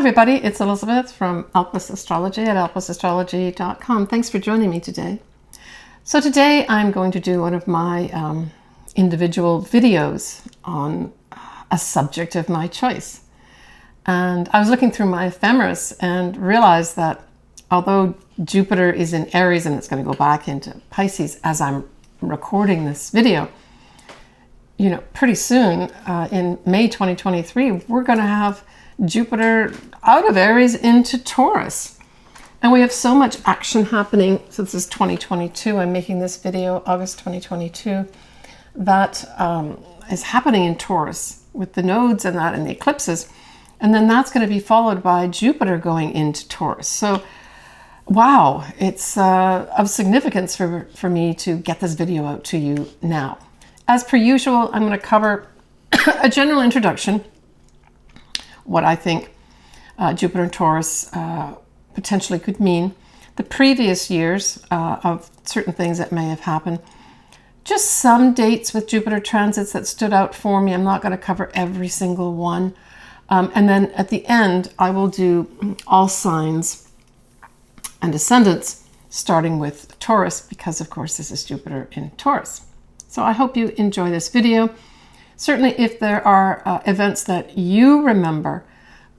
everybody, it's Elizabeth from Elpis Astrology at elpisastrology.com. Thanks for joining me today. So today I'm going to do one of my individual videos on a subject of my choice. And I was looking through my ephemeris and realized that although Jupiter is in Aries and it's going to go back into Pisces as I'm recording this video, you know, pretty soon in May 2023, we're going to have Jupiter out of Aries into Taurus. And we have so much action happening. So this is 2022. I'm making this video August 2022. That is happening in Taurus with the nodes and that and the eclipses. And then that's going to be followed by Jupiter going into Taurus. So, wow, it's of significance for me to get this video out to you now. As per usual, I'm going to cover a general introduction, what I think Jupiter and Taurus potentially could mean, the previous years of certain things that may have happened, just some dates with Jupiter transits that stood out for me. I'm not going to cover every single one. And then at the end, I will do all signs and ascendants, starting with Taurus, because of course this is Jupiter in Taurus. So I hope you enjoy this video. Certainly if there are events that you remember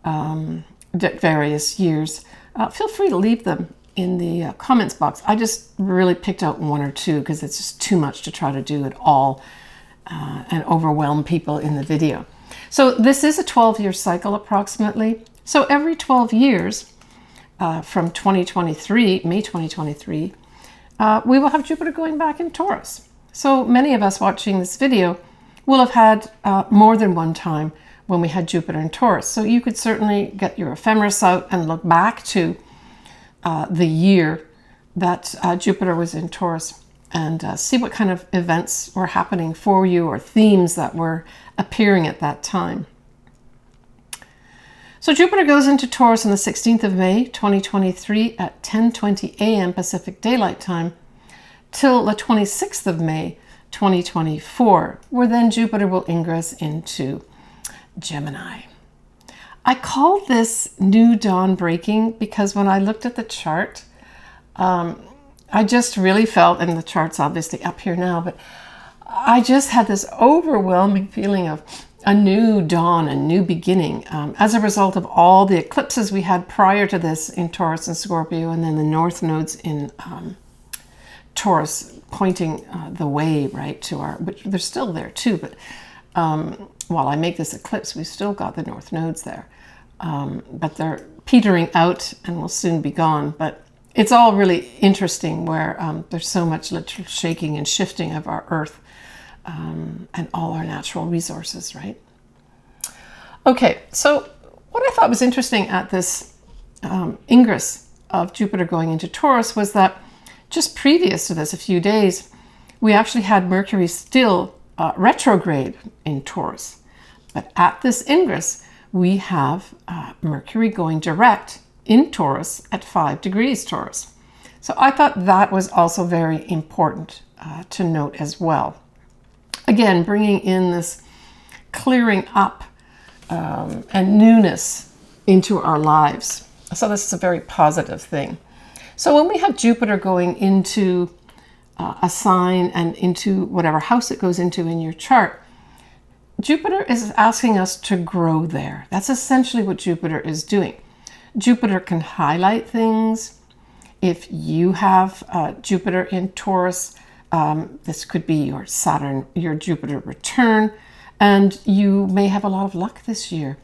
at various years, feel free to leave them in the comments box. I just really picked out one or two because it's just too much to try to do it all and overwhelm people in the video. So this is a 12-year cycle approximately. So every 12 years from 2023, May 2023, we will have Jupiter going back in Taurus. So many of us watching this video will have had more than one time when we had Jupiter in Taurus. So you could certainly get your ephemeris out and look back to the year that Jupiter was in Taurus and see what kind of events were happening for you or themes that were appearing at that time. So Jupiter goes into Taurus on the 16th of May, 2023 at 10:20 a.m. Pacific Daylight Time till the 26th of May, 2024, where then Jupiter will ingress into Gemini. I called this new dawn breaking because when I looked at the chart, I just really felt, and the chart's obviously up here now, but I just had this overwhelming feeling of a new dawn, a new beginning, as a result of all the eclipses we had prior to this in Taurus and Scorpio, and then the north nodes in Taurus pointing the way, right, to our, but they're still there too, but while I make this eclipse, we've still got the north nodes there, but they're petering out and will soon be gone. But it's all really interesting where there's so much literal shaking and shifting of our earth and all our natural resources, right? Okay, so what I thought was interesting at this ingress of Jupiter going into Taurus was that just previous to this, a few days, we actually had Mercury still retrograde in Taurus. But at this ingress, we have Mercury going direct in Taurus at 5 degrees Taurus. So I thought that was also very important to note as well. Again, bringing in this clearing up and newness into our lives. So this is a very positive thing. So when we have Jupiter going into a sign and into whatever house it goes into in your chart, Jupiter is asking us to grow there. That's essentially what Jupiter is doing. Jupiter can highlight things. If you have Jupiter in Taurus, this could be your Saturn, your Jupiter return, and you may have a lot of luck this year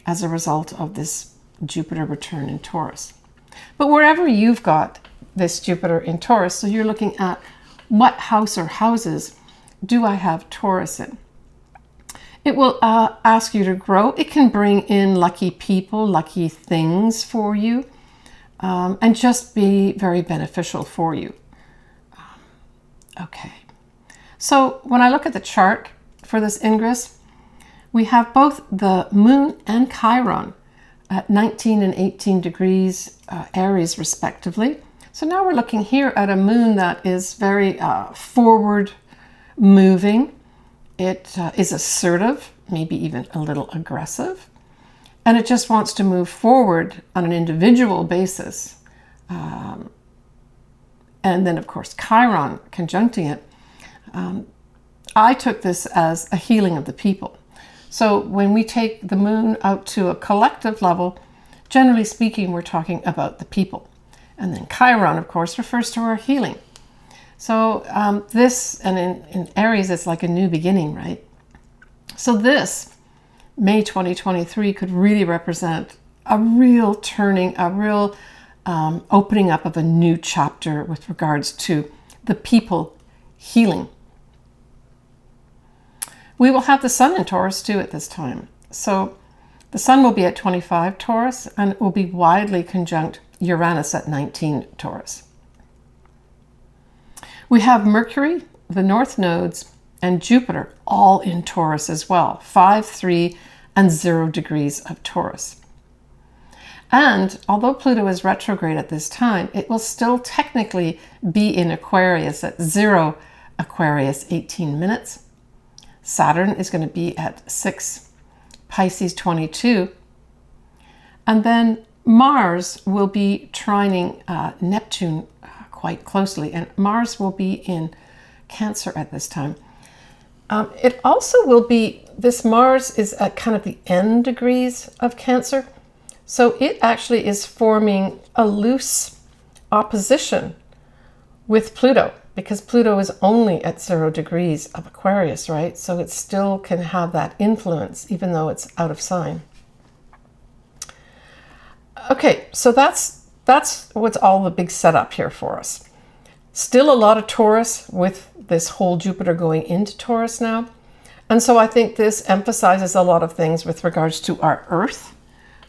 as a result of this Jupiter return in Taurus. But wherever you've got this Jupiter in Taurus, so you're looking at what house or houses do I have Taurus in? It will ask you to grow. It can bring in lucky people, lucky things for you, and just be very beneficial for you. Okay, so when I look at the chart for this ingress, we have both the Moon and Chiron at 19 and 18 degrees Aries respectively. So now we're looking here at a moon that is very forward moving. It is assertive, maybe even a little aggressive. and it just wants to move forward on an individual basis. And then, of course, Chiron conjuncting it. I took this as a healing of the people. So when we take the moon out to a collective level, generally speaking, we're talking about the people. And then Chiron, of course, refers to our healing. So this, and in Aries, it's like a new beginning, right? So this, May 2023, could really represent a real turning, a real opening up of a new chapter with regards to the people healing. We will have the sun in Taurus too at this time. So the sun will be at 25 Taurus, and it will be widely conjunct Uranus at 19 Taurus. We have Mercury, the north nodes, and Jupiter all in Taurus as well, 5, 3, and 0 degrees of Taurus. And although Pluto is retrograde at this time, it will still technically be in Aquarius at 0 Aquarius 18 minutes. Saturn is going to be at 6 Pisces 22. And then Mars will be trining Neptune quite closely, and Mars will be in Cancer at this time. It also will be, this Mars is at kind of the end degrees of Cancer. So it actually is forming a loose opposition with Pluto, because Pluto is only at 0 degrees of Aquarius, right? So it still can have that influence, even though it's out of sign. Okay, so that's what's all the big setup here for us. Still a lot of Taurus with this whole Jupiter going into Taurus now. And so I think this emphasizes a lot of things with regards to our Earth,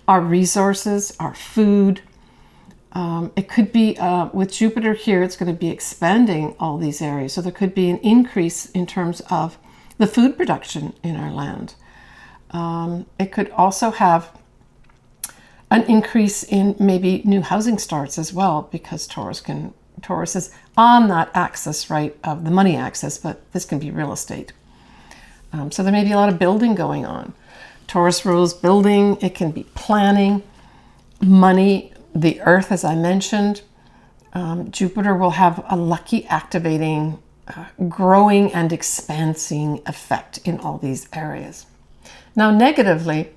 our resources, our food. It could be, with Jupiter here, it's going to be expanding all these areas. So there could be an increase in terms of the food production in our land. It could also have an increase in maybe new housing starts as well, because Taurus is on that axis, right, of the money axis, but this can be real estate. So there may be a lot of building going on. Taurus rules building, it can be planning, money, the earth, as I mentioned. Jupiter will have a lucky activating, growing and expanding effect in all these areas. Now, negatively,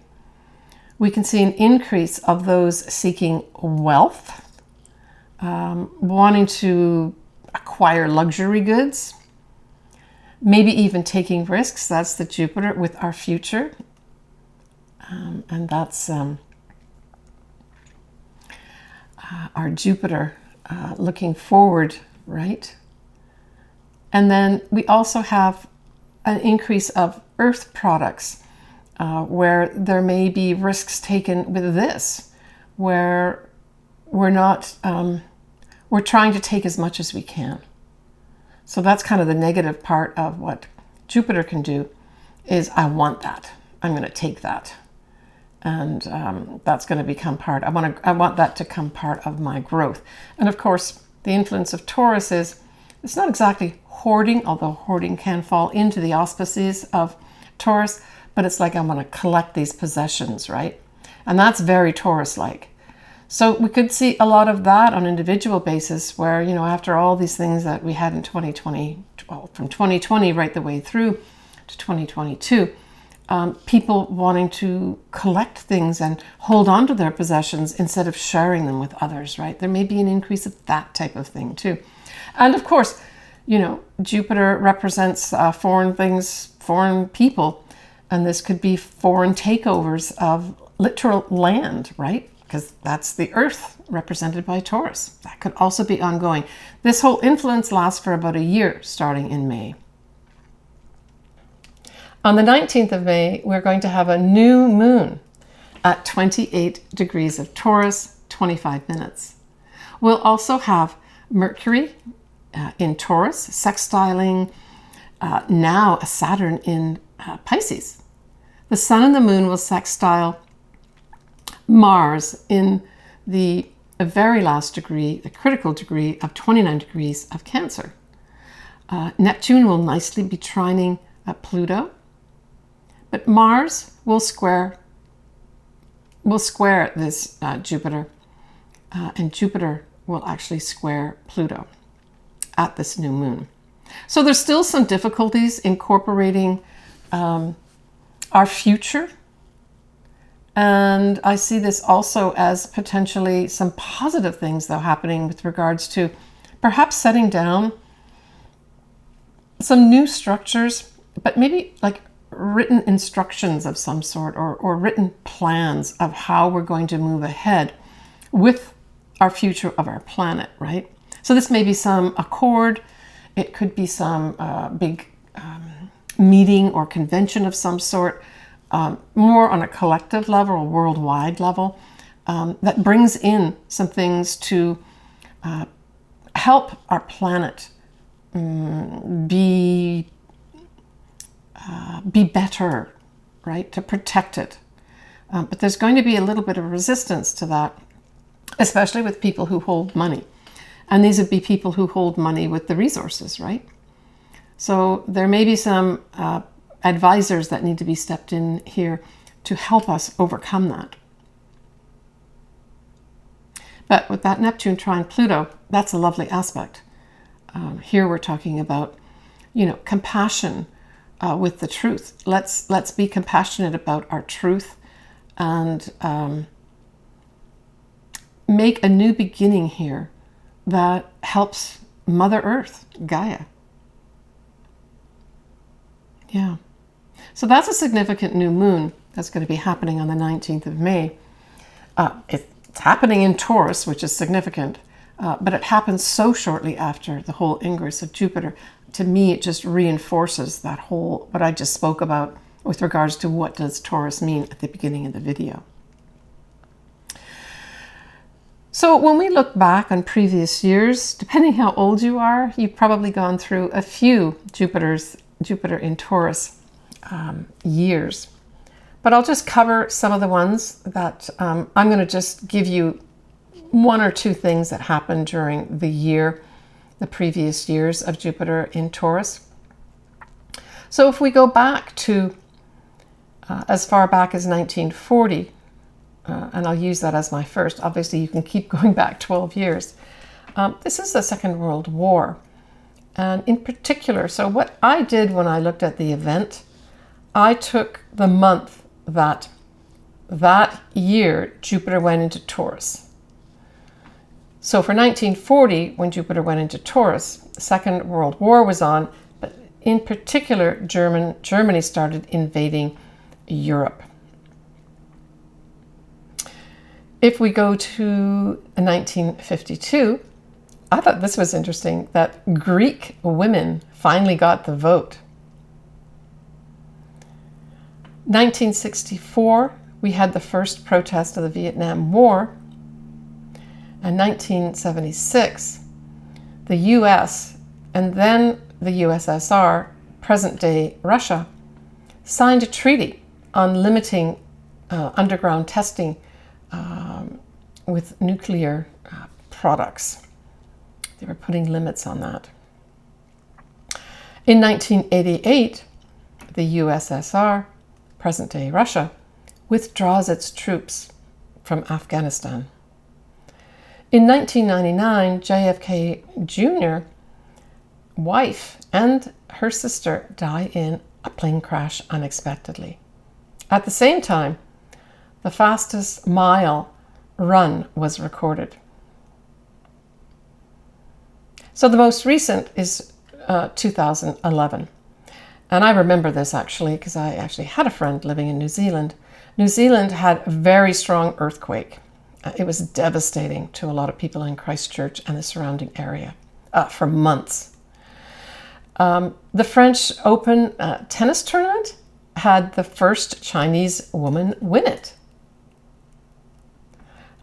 we can see an increase of those seeking wealth, wanting to acquire luxury goods, maybe even taking risks. That's the Jupiter with our future. And that's our Jupiter looking forward, right? And then we also have an increase of earth products, where there may be risks taken with this, where we're not, we're trying to take as much as we can. So that's kind of the negative part of what Jupiter can do, is I want that. I'm going to take that. And that's going to become part, I want that to become part of my growth. And of course, the influence of Taurus is, it's not exactly hoarding, although hoarding can fall into the auspices of Taurus, but it's like I want to collect these possessions, right? And that's very Taurus-like. So we could see a lot of that on an individual basis where, you know, after all these things that we had in 2020, well, from 2020 right the way through to 2022, people wanting to collect things and hold on to their possessions instead of sharing them with others, right? There may be an increase of that type of thing too. And of course, you know, Jupiter represents foreign things, foreign people, and this could be foreign takeovers of literal land, right? Because that's the Earth represented by Taurus. That could also be ongoing. This whole influence lasts for about a year, starting in May. On the 19th of May, we're going to have a new moon at 28 degrees of Taurus, 25 minutes. We'll also have Mercury in Taurus, sextiling now a Saturn in Pisces. The sun and the moon will sextile Mars in the very last degree, the critical degree of 29 degrees of Cancer. Neptune will nicely be trining Pluto, but Mars will square will square this Jupiter, and Jupiter will actually square Pluto at this new moon. So there's still some difficulties incorporating our future. And I see this also as potentially some positive things, though, happening with regards to perhaps setting down some new structures, but maybe like written instructions of some sort, or written plans of how we're going to move ahead with our future of our planet, right? So this may be some accord. It could be some big meeting or convention of some sort, more on a collective level or worldwide level, that brings in some things to help our planet be better, right? To protect it. But there's going to be a little bit of resistance to that, especially with people who hold money. And these would be people who hold money with the resources, right? So there may be some advisors that need to be stepped in here to help us overcome that. But with that Neptune trine Pluto, that's a lovely aspect. Here we're talking about, compassion with the truth. Let's be compassionate about our truth and make a new beginning here that helps Mother Earth, Gaia. Yeah. So that's a significant new moon that's going to be happening on the 19th of May. It's happening in Taurus, which is significant, but it happens so shortly after the whole ingress of Jupiter. To me, it just reinforces that whole, what I just spoke about with regards to what does Taurus mean at the beginning of the video. So when we look back on previous years, depending how old you are, you've probably gone through a few Jupiter in Taurus years. But I'll just cover some of the ones that I'm going to just give you one or two things that happened during the previous years of Jupiter in Taurus. So if we go back to as far back as 1940, and I'll use that as my first. Obviously, you can keep going back 12 years. This is the Second World War. And in particular, so what I did when I looked at the event, I took the month that year Jupiter went into Taurus. So for 1940, when Jupiter went into Taurus, the Second World War was on, but in particular, Germany started invading Europe. If we go to 1952, I thought this was interesting, that Greek women finally got the vote. 1964, we had the first protest of the Vietnam War. And 1976, the US and then the USSR, present-day Russia, signed a treaty on limiting underground testing with nuclear products. They were putting limits on that. In 1988, the USSR, present-day Russia, withdraws its troops from Afghanistan. In 1999, JFK Jr. wife and her sister die in a plane crash unexpectedly. At the same time, the fastest mile run was recorded. So the most recent is 2011. And I remember this actually because I actually had a friend living in New Zealand. New Zealand had a very strong earthquake. It was devastating to a lot of people in Christchurch and the surrounding area for months. The French Open tennis tournament had the first Chinese woman win it.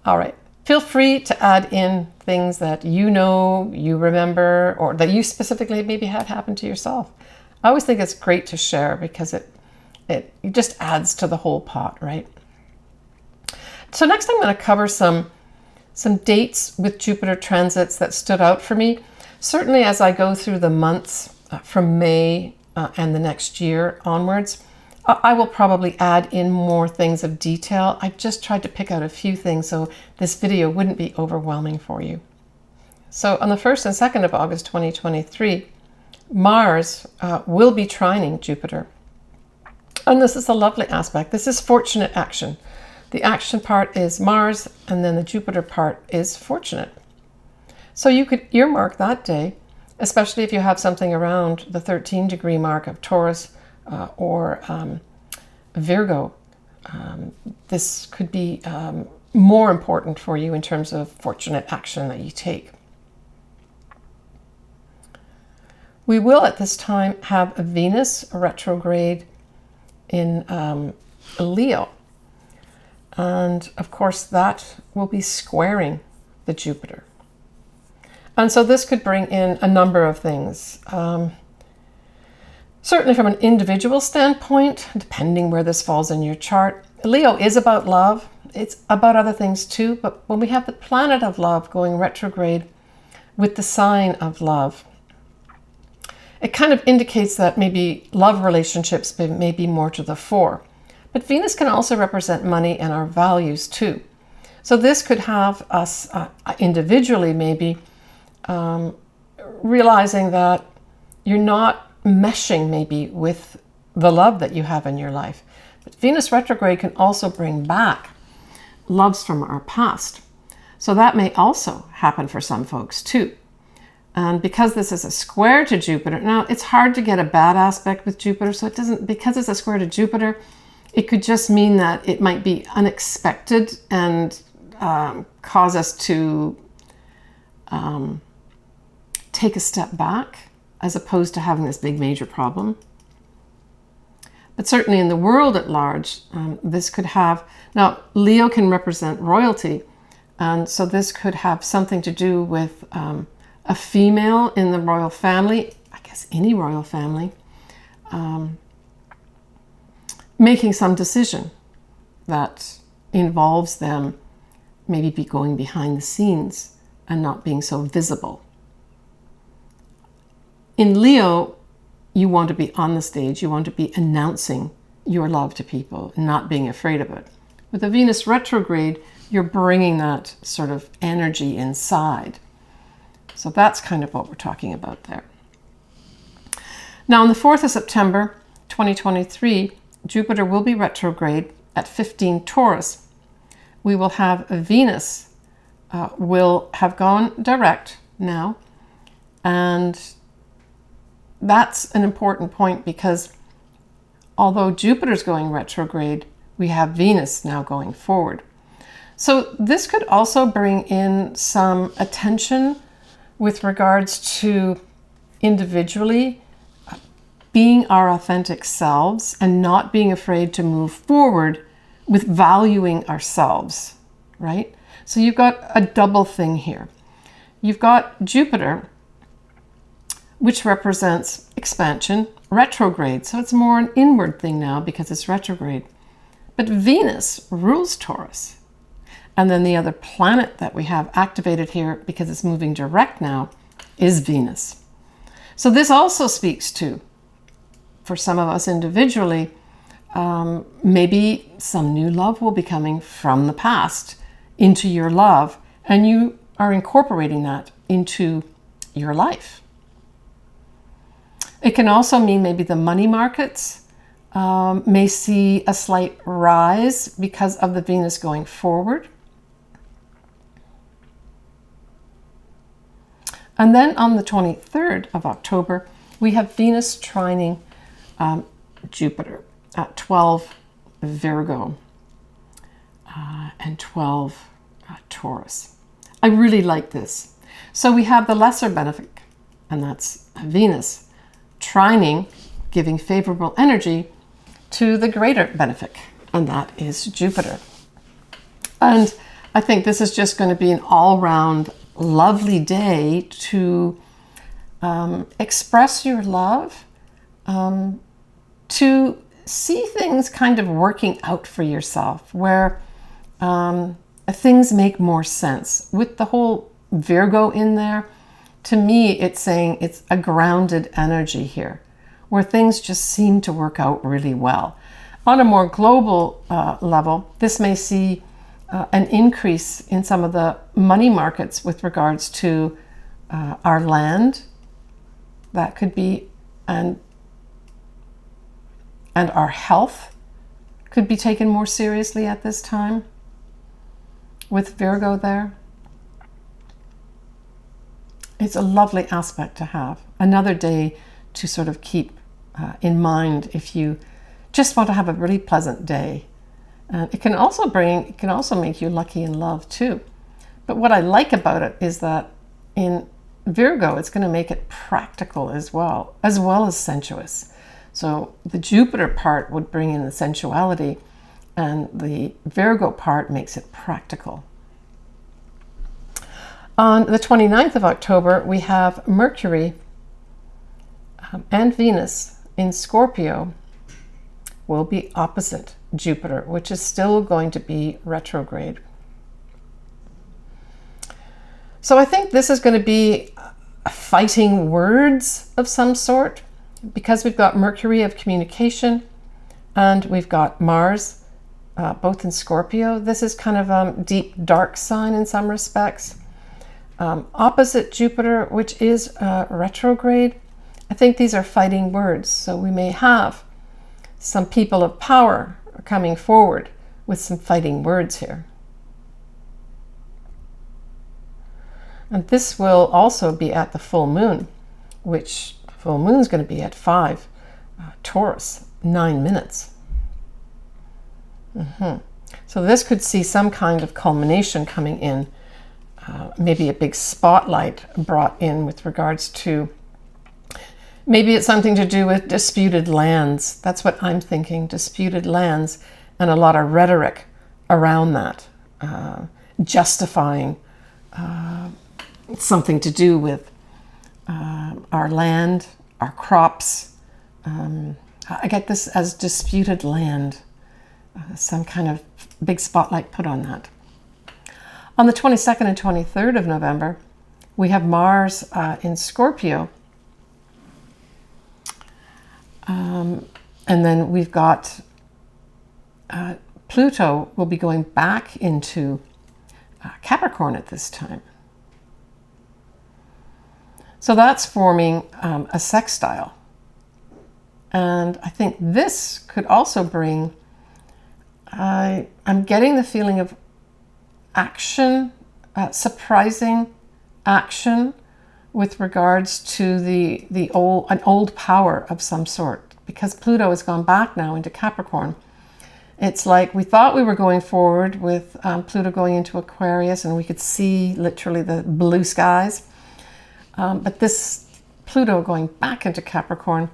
All right, feel free to add in things that you remember, or that you specifically maybe had happen to yourself. I always think it's great to share because it just adds to the whole pot, right? So next I'm going to cover some dates with Jupiter transits that stood out for me. Certainly as I go through the months from May and the next year onwards, I will probably add in more things of detail. I just tried to pick out a few things so this video wouldn't be overwhelming for you. So on the 1st and 2nd of August 2023, Mars will be trining Jupiter. And this is a lovely aspect. This is fortunate action. The action part is Mars, and then the Jupiter part is fortunate. So you could earmark that day, especially if you have something around the 13-degree mark of Taurus or Virgo. This could be more important for you in terms of fortunate action that you take. We will at this time have a Venus retrograde in Leo. And of course that will be squaring the Jupiter. And so this could bring in a number of things. Certainly from an individual standpoint, depending where this falls in your chart, Leo is about love. It's about other things too, but when we have the planet of love going retrograde with the sign of love, it kind of indicates that maybe love relationships may be more to the fore. But Venus can also represent money and our values too. So this could have us individually maybe realizing that you're not meshing maybe with the love that you have in your life. But Venus retrograde can also bring back loves from our past. So that may also happen for some folks too. And because this is a square to Jupiter, now it's hard to get a bad aspect with Jupiter, so it doesn't, because it's a square to Jupiter, it could just mean that it might be unexpected and cause us to take a step back as opposed to having this big major problem. But certainly in the world at large, this could have, now Leo can represent royalty, and so this could have something to do with a female in the royal family, I guess any royal family, making some decision that involves them maybe be going behind the scenes and not being so visible. In Leo, you want to be on the stage, you want to be announcing your love to people and not being afraid of it. With a Venus retrograde, you're bringing that sort of energy inside. So that's kind of what we're talking about there. Now on the 4th of September 2023, Jupiter will be retrograde at 15 Taurus. We will have a Venus will have gone direct now, and that's an important point because although Jupiter's going retrograde, we have Venus now going forward. So this could also bring in some attention with regards to individually being our authentic selves and not being afraid to move forward with valuing ourselves, right? So you've got a double thing here. You've got Jupiter, which represents expansion, retrograde. So it's more an inward thing now because it's retrograde. But Venus rules Taurus. And then the other planet that we have activated here because it's moving direct now is Venus. So this also speaks to, for some of us individually, maybe some new love will be coming from the past into your love, and you are incorporating that into your life. It can also mean maybe the money markets may see a slight rise because of the Venus going forward. And then on the 23rd of October, we have Venus trining Jupiter at 12 Virgo and 12 Taurus. I really like this. So we have the lesser benefic, and that's Venus trining, giving favorable energy to the greater benefic, and that is Jupiter. And I think this is just going to be an all-round lovely day to express your love, to see things kind of working out for yourself, where things make more sense. With the whole Virgo in there, to me, it's saying it's a grounded energy here, where things just seem to work out really well. On a more global level, this may see an increase in some of the money markets with regards to our land. That could be, and our health could be taken more seriously at this time with Virgo there. It's a lovely aspect to have. Another day to sort of keep in mind if you just want to have a really pleasant day. It can also make you lucky in love too. But what I like about it is that in Virgo, it's going to make it practical as well as sensuous. So the Jupiter part would bring in the sensuality, and the Virgo part makes it practical. On the 29th of October, we have Mercury and Venus in Scorpio will be opposite Jupiter, which is still going to be retrograde. So I think this is going to be fighting words of some sort, because we've got Mercury of communication and we've got Mars, both in Scorpio. This is kind of a deep, dark sign in some respects. Opposite Jupiter, which is retrograde. I think these are fighting words. So we may have some people of power coming forward with some fighting words here. And this will also be at the full moon, which full moon is going to be at 5 Taurus, 9 minutes. So this could see some kind of culmination coming in, maybe a big spotlight brought in with regards to, maybe it's something to do with disputed lands. That's what I'm thinking, disputed lands, and a lot of rhetoric around that, justifying something to do with our land, our crops. I get this as disputed land, some kind of big spotlight put on that. On the 22nd and 23rd of November, we have Mars in Scorpio. And then we've got Pluto will be going back into Capricorn at this time. So that's forming a sextile. And I think this could also bring, I'm getting the feeling of action, surprising action with regards to an old power of some sort, because Pluto has gone back now into Capricorn. It's like we thought we were going forward with Pluto going into Aquarius, and we could see literally the blue skies. But this Pluto going back into Capricorn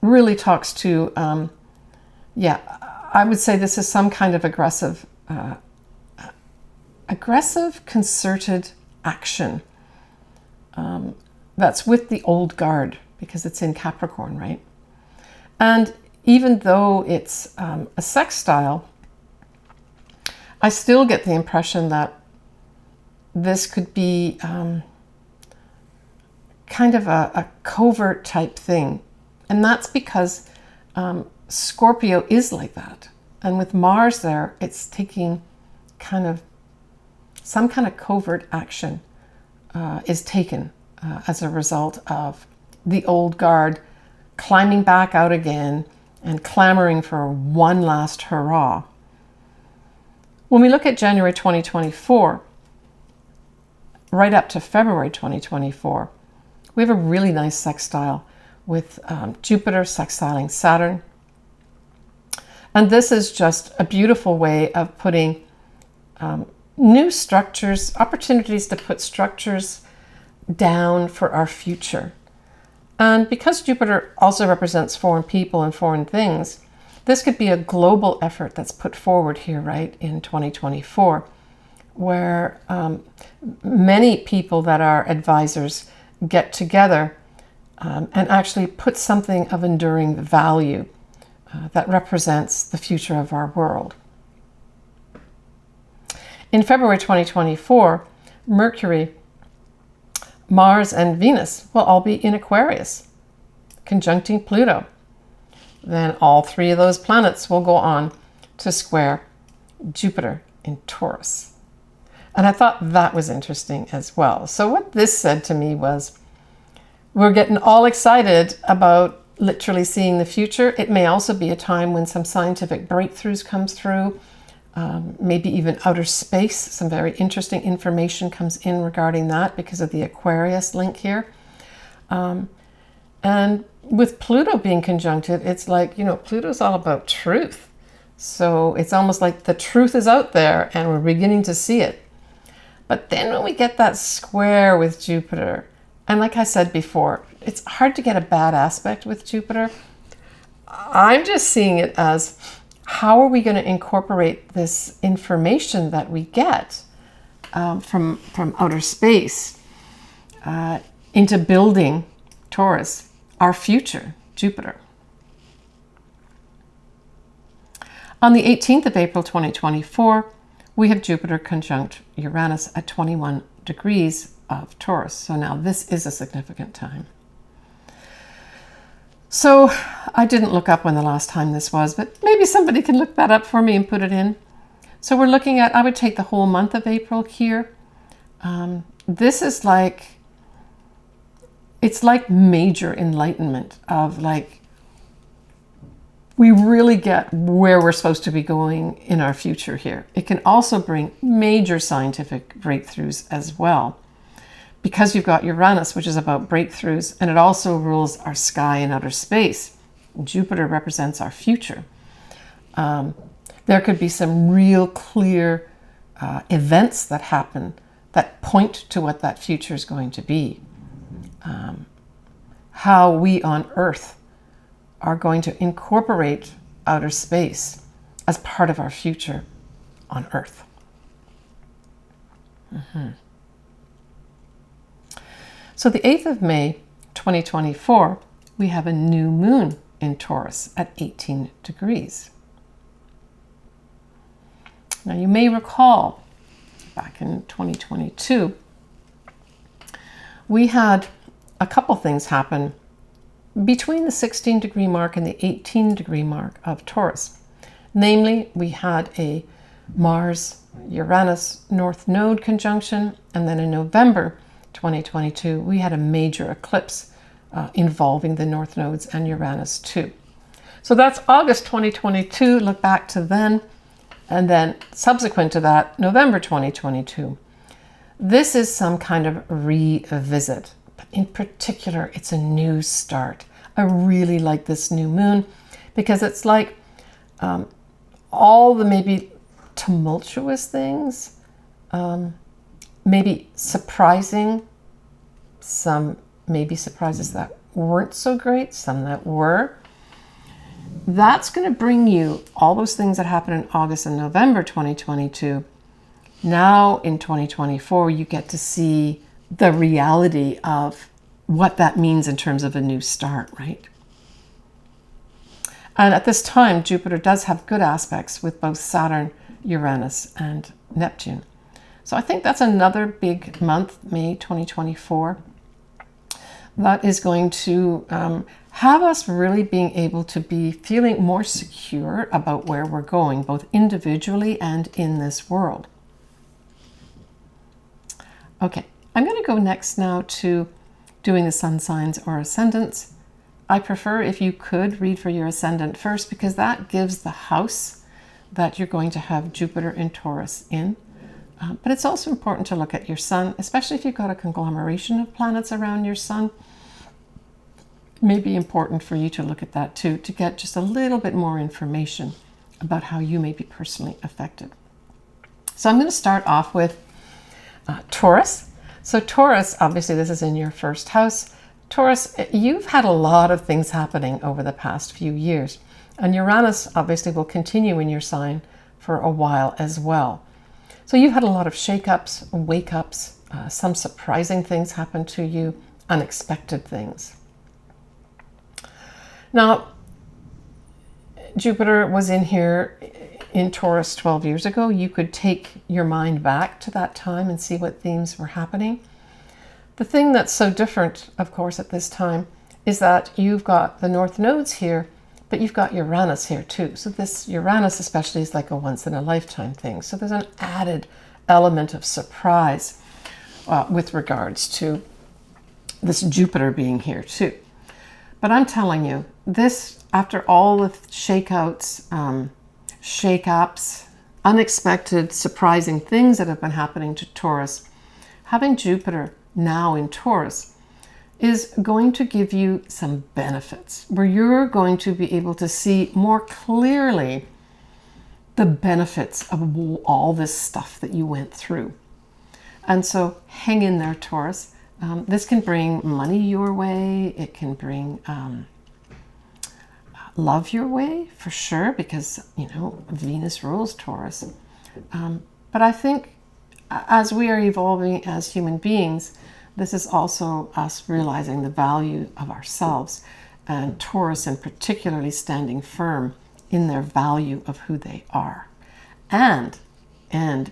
really talks to, I would say this is some kind of aggressive, concerted action that's with the old guard, because it's in Capricorn, right? And even though it's a sextile, I still get the impression that this could be kind of a covert type thing. And that's because Scorpio is like that. And with Mars there, it's taking some kind of covert action is taken as a result of the old guard climbing back out again and clamoring for one last hurrah. When we look at January 2024, right up to February 2024, we have a really nice sextile with Jupiter sextiling Saturn. And this is just a beautiful way of putting new structures, opportunities to put structures down for our future. And because Jupiter also represents foreign people and foreign things, this could be a global effort that's put forward here, right, in 2024, where many people that are advisors get together and actually put something of enduring value that represents the future of our world. In February 2024, Mercury, Mars, and Venus will all be in Aquarius. conjuncting Pluto, then all three of those planets will go on to square Jupiter in Taurus. And I thought that was interesting as well. So what this said to me was, we're getting all excited about literally seeing the future. It may also be a time when some scientific breakthroughs comes through, maybe even outer space. Some very interesting information comes in regarding that because of the Aquarius link here. And with Pluto being conjuncted, it's like, you know, Pluto's all about truth. So it's almost like the truth is out there and we're beginning to see it. But then when we get that square with Jupiter, and like I said before, it's hard to get a bad aspect with Jupiter. I'm just seeing it as, how are we going to incorporate this information that we get from outer space into building Taurus, our future, Jupiter. On the 18th of April 2024, we have Jupiter conjunct Uranus at 21 degrees of Taurus. So now this is a significant time. So I didn't look up when the last time this was, but maybe somebody can look that up for me and put it in. So we're looking at, I would take the whole month of April here. This is like, it's like major enlightenment of like, we really get where we're supposed to be going in our future here. It can also bring major scientific breakthroughs as well, because you've got Uranus, which is about breakthroughs, and it also rules our sky and outer space. Jupiter represents our future. There could be some real clear events that happen that point to what that future is going to be. How we on Earth are going to incorporate outer space as part of our future on Earth. So the 8th of May, 2024, we have a new moon in Taurus at 18 degrees. Now you may recall back in 2022, we had a couple things happen between the 16 degree mark and the 18 degree mark of Taurus. Namely, we had a Mars-Uranus North Node conjunction, and then in November 2022, we had a major eclipse involving the North Nodes and Uranus too. So that's August 2022, look back to then, and then subsequent to that, November 2022. This is some kind of revisit. In particular, it's a new start. I really like this new moon because it's like all the maybe tumultuous things, maybe surprising, some maybe surprises that weren't so great, some that were. That's going to bring you all those things that happened in August and November 2022. Now in 2024, you get to see the reality of what that means in terms of a new start, right? And at this time, Jupiter does have good aspects with both Saturn, Uranus, and Neptune. So I think that's another big month, May 2024, that is going to have us really being able to be feeling more secure about where we're going, both individually and in this world. Okay. I'm going to go next now to doing the sun signs or ascendants. I prefer if you could read for your ascendant first, because that gives the house that you're going to have Jupiter in Taurus in. But it's also important to look at your sun, especially if you've got a conglomeration of planets around your sun. It may be important for you to look at that too, to get just a little bit more information about how you may be personally affected. So I'm going to start off with Taurus. So Taurus, obviously this is in your first house. Taurus, you've had a lot of things happening over the past few years. And Uranus obviously will continue in your sign for a while as well. So you've had a lot of shake-ups, wake-ups, some surprising things happen to you, unexpected things. Now, Jupiter was in here in Taurus 12 years ago. You could take your mind back to that time and see what themes were happening. The thing that's so different, of course, at this time is that you've got the north nodes here, but you've got Uranus here too. So this Uranus especially is like a once-in-a-lifetime thing. So there's an added element of surprise with regards to this Jupiter being here too. But I'm telling you, this, after all the shakeouts, shakeups, unexpected, surprising things that have been happening to Taurus, having Jupiter now in Taurus is going to give you some benefits where you're going to be able to see more clearly the benefits of all this stuff that you went through. And so hang in there, Taurus. This can bring money your way. It can bring love your way, for sure, because, you know, Venus rules Taurus. But I think as we are evolving as human beings, this is also us realizing the value of ourselves, and Taurus in particularly standing firm in their value of who they are, and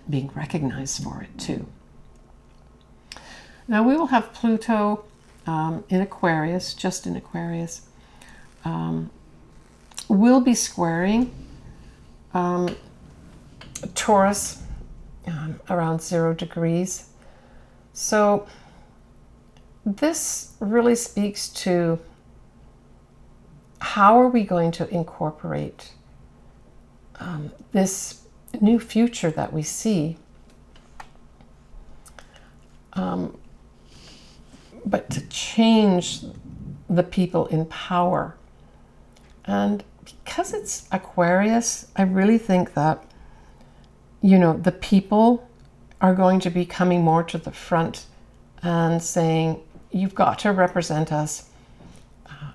being recognized for it too. Now we will have Pluto in Aquarius, just in Aquarius. We'll be squaring Taurus around 0 degrees. So this really speaks to how are we going to incorporate this new future that we see, but to change the people in power. And because it's Aquarius, I really think that, you know, the people are going to be coming more to the front and saying, you've got to represent us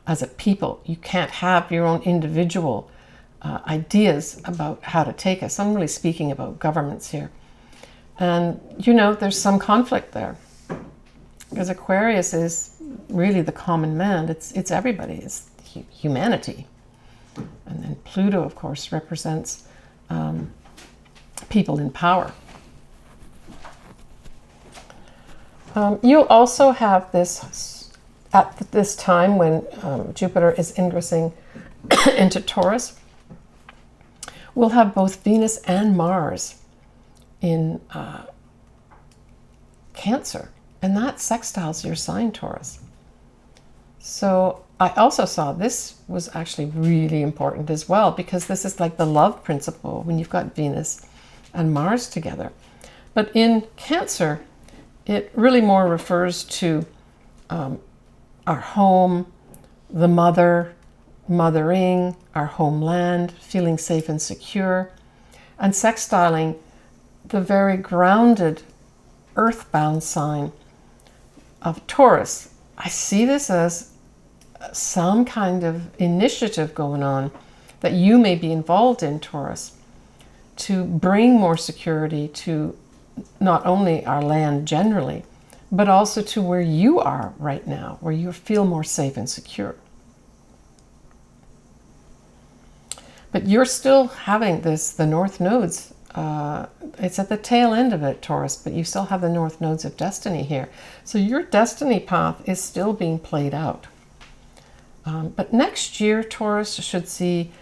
as a people. You can't have your own individual ideas about how to take us. I'm really speaking about governments here. And, you know, there's some conflict there, because Aquarius is really the common man. It's everybody. It's humanity. And then Pluto, of course, represents people in power. You'll also have this, at this time when Jupiter is ingressing into Taurus, we'll have both Venus and Mars in Cancer, and that sextiles your sign, Taurus. So I also saw this was actually really important as well, because this is like the love principle when you've got Venus and Mars together. But in Cancer, it really more refers to our home, the mother, mothering, our homeland, feeling safe and secure, and sextiling the very grounded, earthbound sign of Taurus. I see this as some kind of initiative going on that you may be involved in, Taurus, to bring more security to not only our land generally, but also to where you are right now, where you feel more safe and secure. But you're still having this, the north nodes, it's at the tail end of it, Taurus, but you still have the north nodes of destiny here. So your destiny path is still being played out. But next year, Taurus should see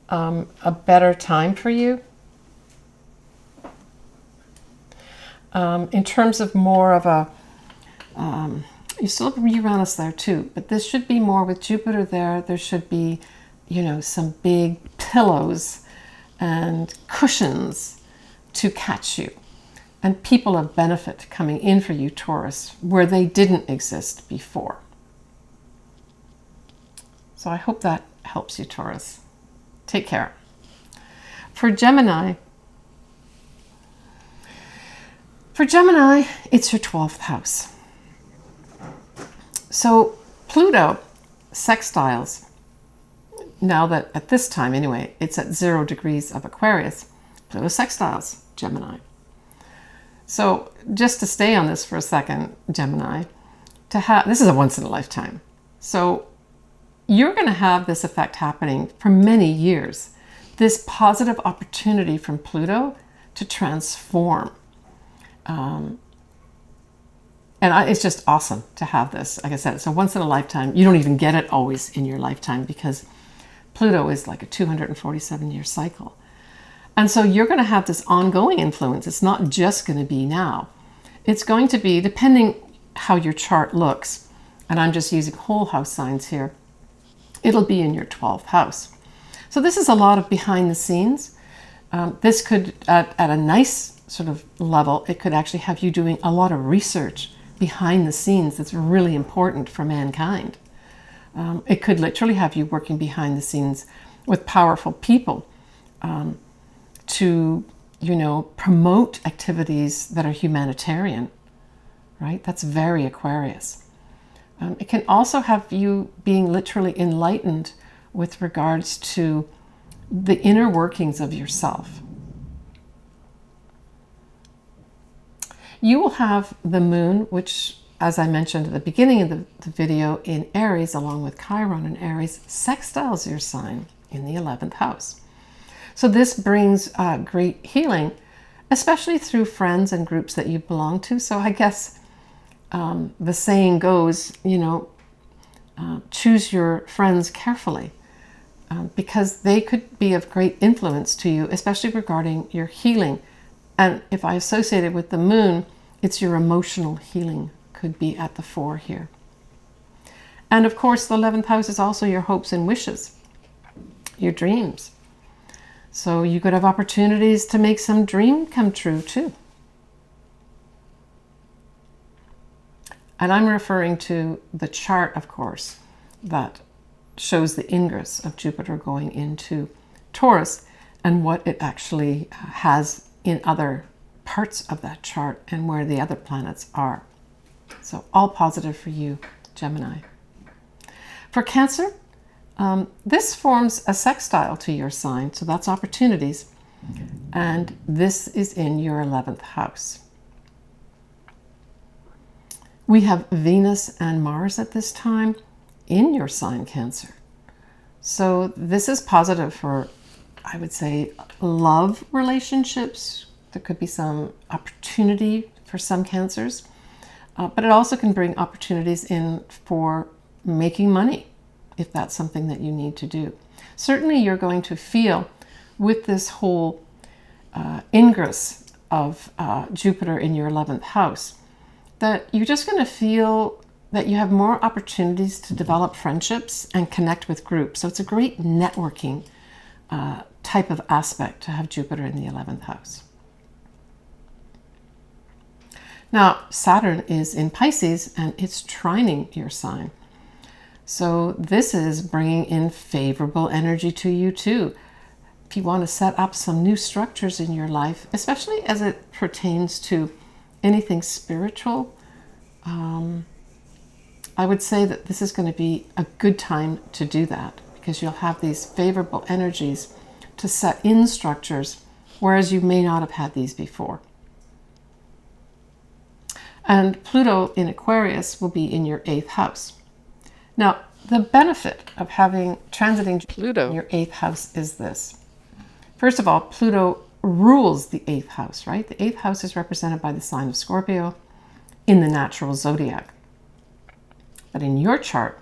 a better time for you. In terms of more of a, you still have Uranus there too, but this should be more with Jupiter there. There should be, you know, some big pillows and cushions to catch you, and people of benefit coming in for you, Taurus, where they didn't exist before. So I hope that helps you, Taurus. Take care. For Gemini, it's your 12th house. So Pluto sextiles, now that at this time anyway, it's at 0 degrees of Aquarius, Pluto sextiles Gemini. So just to stay on this for a second, Gemini, this is a once in a lifetime. So you're going to have this effect happening for many years. This positive opportunity from Pluto to transform It's just awesome to have this. Like I said, it's a once in a lifetime. You don't even get it always in your lifetime because Pluto is like a 247-year cycle. And so you're going to have this ongoing influence. It's not just going to be now. It's going to be, depending how your chart looks, and I'm just using whole house signs here, it'll be in your 12th house. So this is a lot of behind the scenes. This could, at a nice sort of level, it could actually have you doing a lot of research behind the scenes that's really important for mankind. It could literally have you working behind the scenes with powerful people to, promote activities that are humanitarian, right? That's very Aquarius. It can also have you being literally enlightened with regards to the inner workings of yourself. You will have the moon, which, as I mentioned at the beginning of the video, in Aries, along with Chiron in Aries, sextiles your sign in the 11th house. So this brings great healing, especially through friends and groups that you belong to. So I guess the saying goes, choose your friends carefully because they could be of great influence to you, especially regarding your healing. And if I associate it with the moon, it's your emotional healing could be at the fore here. And of course, the 11th house is also your hopes and wishes, your dreams. So you could have opportunities to make some dream come true too. And I'm referring to the chart, of course, that shows the ingress of Jupiter going into Taurus and what it actually has in other parts of that chart and where the other planets are. So all positive for you, Gemini. For Cancer, this forms a sextile to your sign, so that's opportunities. And this is in your 11th house. We have Venus and Mars at this time in your sign, Cancer. So this is positive for, I would say, love relationships. There could be some opportunity for some Cancers, but it also can bring opportunities in for making money, if that's something that you need to do. Certainly you're going to feel with this whole ingress of Jupiter in your 11th house that you're just going to feel that you have more opportunities to develop friendships and connect with groups. So it's a great networking type of aspect to have Jupiter in the 11th house. Now, Saturn is in Pisces and it's trining your sign. So this is bringing in favorable energy to you too. If you want to set up some new structures in your life, especially as it pertains to anything spiritual, I would say that this is going to be a good time to do that because you'll have these favorable energies to set in structures, whereas you may not have had these before. And Pluto in Aquarius will be in your 8th house. Now, the benefit of having transiting Pluto in your 8th house is this. First of all, Pluto rules the 8th house, right? The 8th house is represented by the sign of Scorpio in the natural zodiac. But in your chart,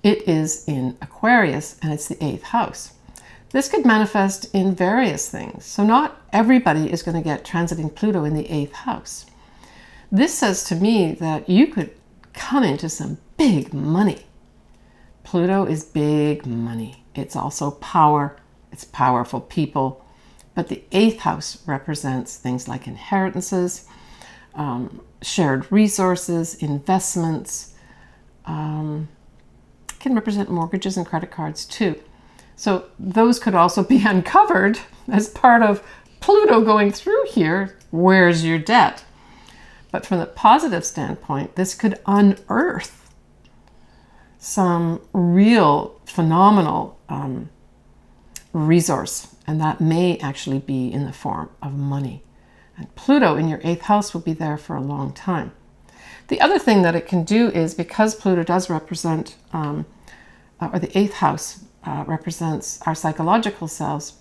it is in Aquarius and it's the 8th house. This could manifest in various things. So not everybody is going to get transiting Pluto in the 8th house. This says to me that you could come into some big money. Pluto is big money. It's also power. It's powerful people. But the 8th house represents things like inheritances, shared resources, investments. Can represent mortgages and credit cards too. So those could also be uncovered as part of Pluto going through here. Where's your debt? But from the positive standpoint, this could unearth some real phenomenal resource, and that may actually be in the form of money. And Pluto in your 8th house will be there for a long time. The other thing that it can do is, because Pluto does represent, or the 8th house represents our psychological selves,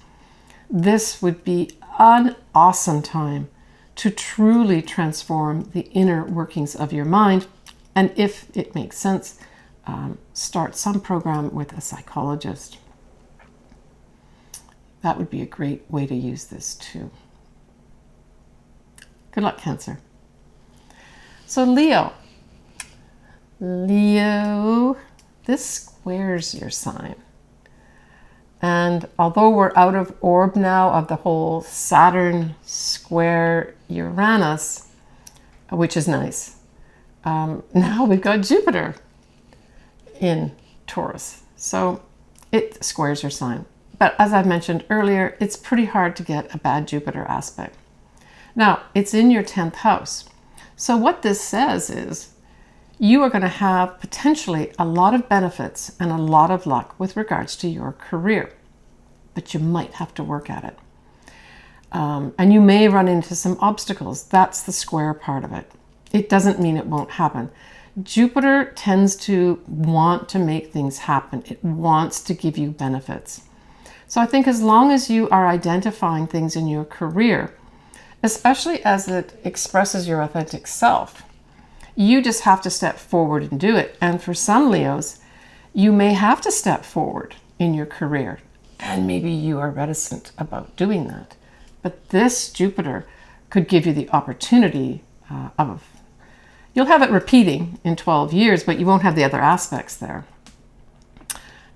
this would be an awesome time to truly transform the inner workings of your mind. And if it makes sense, start some program with a psychologist. That would be a great way to use this too. Good luck, Cancer. So Leo. Leo, this squares your sign. And although we're out of orb now of the whole Saturn square Uranus, which is nice, now we've got Jupiter in Taurus. So it squares your sign. But as I mentioned earlier, it's pretty hard to get a bad Jupiter aspect. Now, it's in your 10th house. So what this says is you are going to have potentially a lot of benefits and a lot of luck with regards to your career, but you might have to work at it. And you may run into some obstacles. That's the square part of it. It doesn't mean it won't happen. Jupiter tends to want to make things happen. It wants to give you benefits. So I think as long as you are identifying things in your career, especially as it expresses your authentic self, you just have to step forward and do it. And for some Leos, you may have to step forward in your career, and maybe you are reticent about doing that. But this Jupiter could give you the opportunity you'll have it repeating in 12 years, but you won't have the other aspects there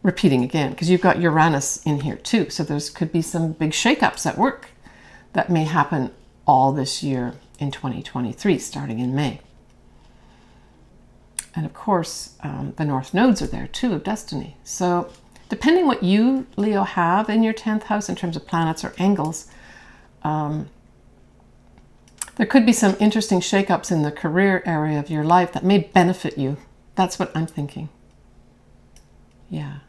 repeating again, because you've got Uranus in here too. So there could be some big shakeups at work that may happen all this year in 2023, starting in May. And of course, the North nodes are there too, of destiny. So depending what you, Leo, have in your 10th house in terms of planets or angles, there could be some interesting shakeups in the career area of your life that may benefit you. That's what I'm thinking. Yeah.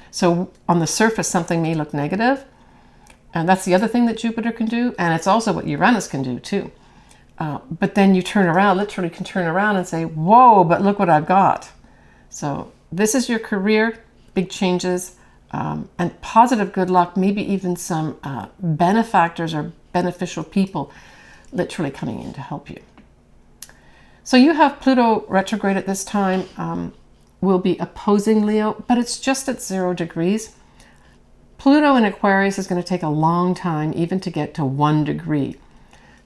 So on the surface, something may look negative. And that's the other thing that Jupiter can do. And it's also what Uranus can do too. But then you turn around, literally can turn around and say, whoa, but look what I've got. So this is your career, big changes, and positive good luck, maybe even some benefactors or beneficial people literally coming in to help you. So you have Pluto retrograde at this time, will be opposing Leo, but it's just at 0 degrees. Pluto in Aquarius is going to take a long time even to get to 1 degree.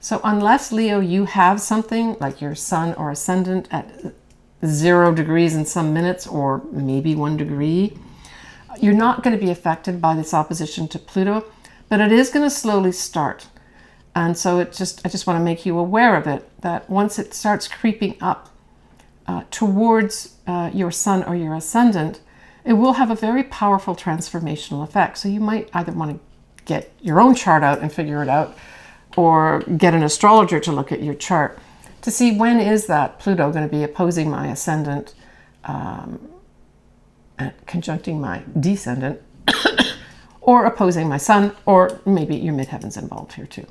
So unless, Leo, you have something like your sun or ascendant at 0 degrees in some minutes, or maybe 1 degree, you're not going to be affected by this opposition to Pluto, but it is going to slowly start. And so I just want to make you aware of it, that once it starts creeping up towards your sun or your ascendant, it will have a very powerful transformational effect. So you might either want to get your own chart out and figure it out, or get an astrologer to look at your chart to see when is that Pluto going to be opposing my ascendant and conjuncting my descendant, or opposing my sun, or maybe your midheaven's involved here too.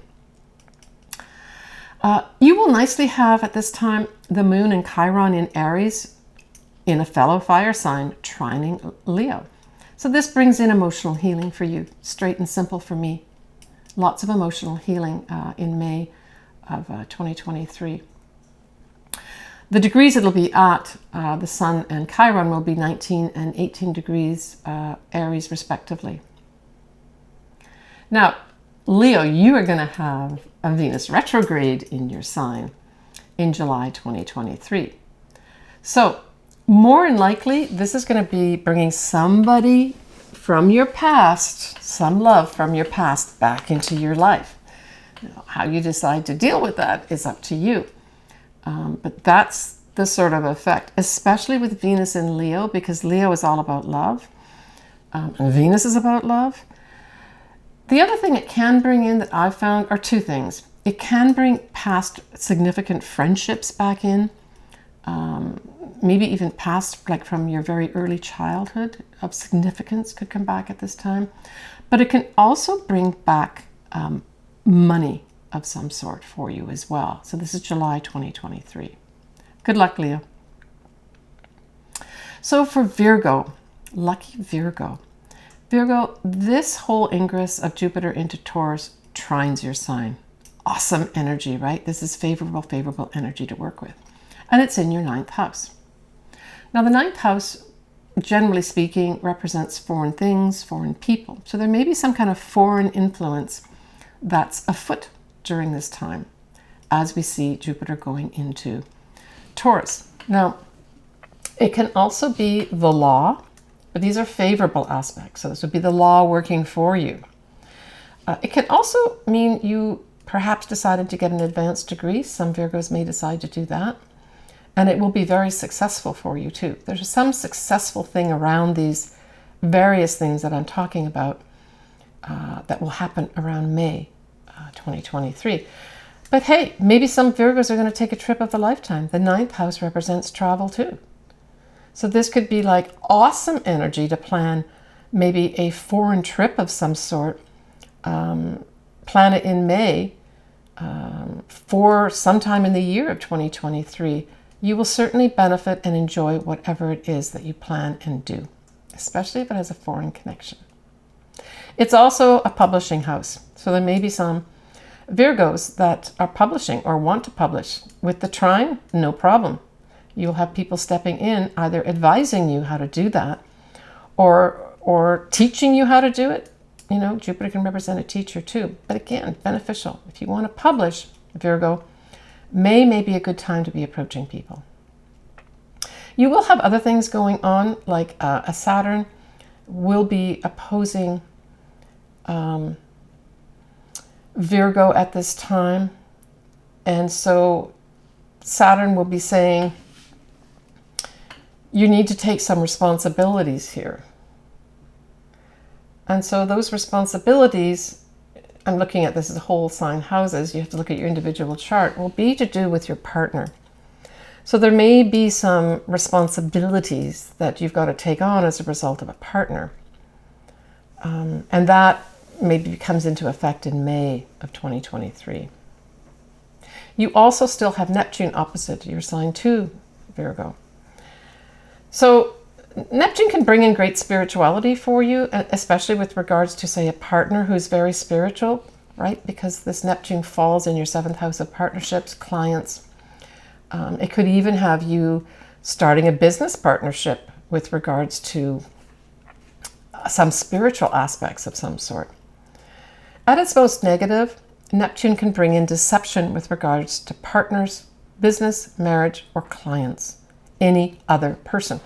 You will nicely have at this time the moon and Chiron in Aries in a fellow fire sign trining Leo. So this brings in emotional healing for you, straight and simple for me. Lots of emotional healing in May of 2023. The degrees it'll be at, the sun and Chiron, will be 19 and 18 degrees Aries respectively. Now, Leo, you are going to have a Venus retrograde in your sign in July 2023. So more than likely, this is going to be bringing somebody from your past, some love from your past, back into your life. Now, how you decide to deal with that is up to you. But that's the sort of effect, especially with Venus in Leo, because Leo is all about love, and Venus is about love. The other thing it can bring in that I've found are two things. It can bring past significant friendships back in, maybe even past, like from your very early childhood of significance could come back at this time. But it can also bring back money of some sort for you as well. So this is July 2023. Good luck, Leo. So for Virgo, lucky Virgo. Virgo, this whole ingress of Jupiter into Taurus trines your sign. awesome energy, right? This is favorable energy to work with. And it's in your 9th house. Now, the 9th house, generally speaking, represents foreign things, foreign people. So there may be some kind of foreign influence that's afoot during this time as we see Jupiter going into Taurus. Now, it can also be the law, but these are favorable aspects. So this would be the law working for you. It can also mean you perhaps decided to get an advanced degree. Some Virgos may decide to do that. And it will be very successful for you too. There's some successful thing around these various things that I'm talking about that will happen around May 2023. But hey, maybe some Virgos are going to take a trip of a lifetime. The 9th house represents travel too. So this could be like awesome energy to plan maybe a foreign trip of some sort. Plan it in May for sometime in the year of 2023. You will certainly benefit and enjoy whatever it is that you plan and do, especially if it has a foreign connection. It's also a publishing house. So there may be some Virgos that are publishing or want to publish. With the trine, no problem. You'll have people stepping in, either advising you how to do that or teaching you how to do it. You know, Jupiter can represent a teacher too. But again, beneficial. If you want to publish, Virgo, May may be a good time to be approaching people. You will have other things going on, like a Saturn will be opposing Virgo at this time. And so Saturn will be saying, you need to take some responsibilities here. And so those responsibilities, I'm looking at this as whole sign houses, you have to look at your individual chart, will be to do with your partner. So there may be some responsibilities that you've got to take on as a result of a partner. And that maybe comes into effect in May of 2023. You also still have Neptune opposite your sign too, Virgo. So Neptune can bring in great spirituality for you, especially with regards to, say, a partner who's very spiritual, right? Because this Neptune falls in your 7th house of partnerships, clients. It could even have you starting a business partnership with regards to some spiritual aspects of some sort. At its most negative, Neptune can bring in deception with regards to partners, business, marriage, or clients, any other person.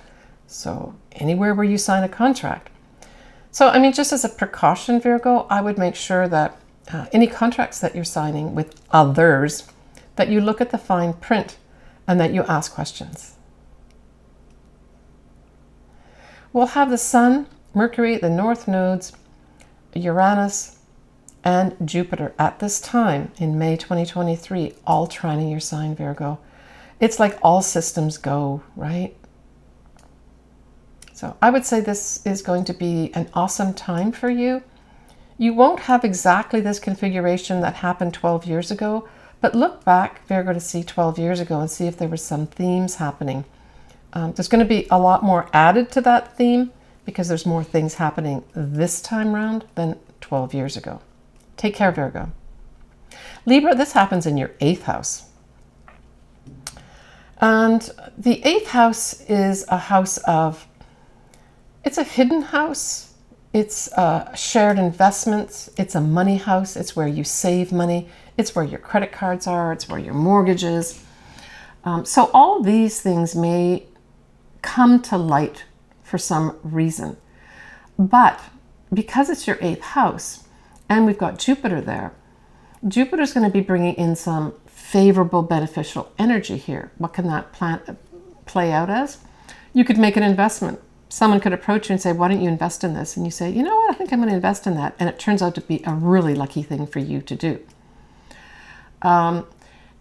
So anywhere where you sign a contract. So, I mean, just as a precaution, Virgo, I would make sure that any contracts that you're signing with others, that you look at the fine print and that you ask questions. We'll have the Sun, Mercury, the North nodes, Uranus, and Jupiter at this time in May 2023, all trining your sign, Virgo. It's like all systems go, right? So I would say this is going to be an awesome time for you. You won't have exactly this configuration that happened 12 years ago, but look back, Virgo, to see 12 years ago and see if there were some themes happening. There's going to be a lot more added to that theme because there's more things happening this time round than 12 years ago. Take care, Virgo. Libra, this happens in your 8th house. And the 8th house is a house of, it's a hidden house. It's shared investments. It's a money house. It's where you save money. It's where your credit cards are. It's where your mortgage is. So all these things may come to light for some reason. But because it's your 8th house and we've got Jupiter there, Jupiter's going to be bringing in some favorable, beneficial energy here. What can that play out as? You could make an investment. Someone could approach you and say, why don't you invest in this? And you say, you know what, I think I'm going to invest in that. And it turns out to be a really lucky thing for you to do.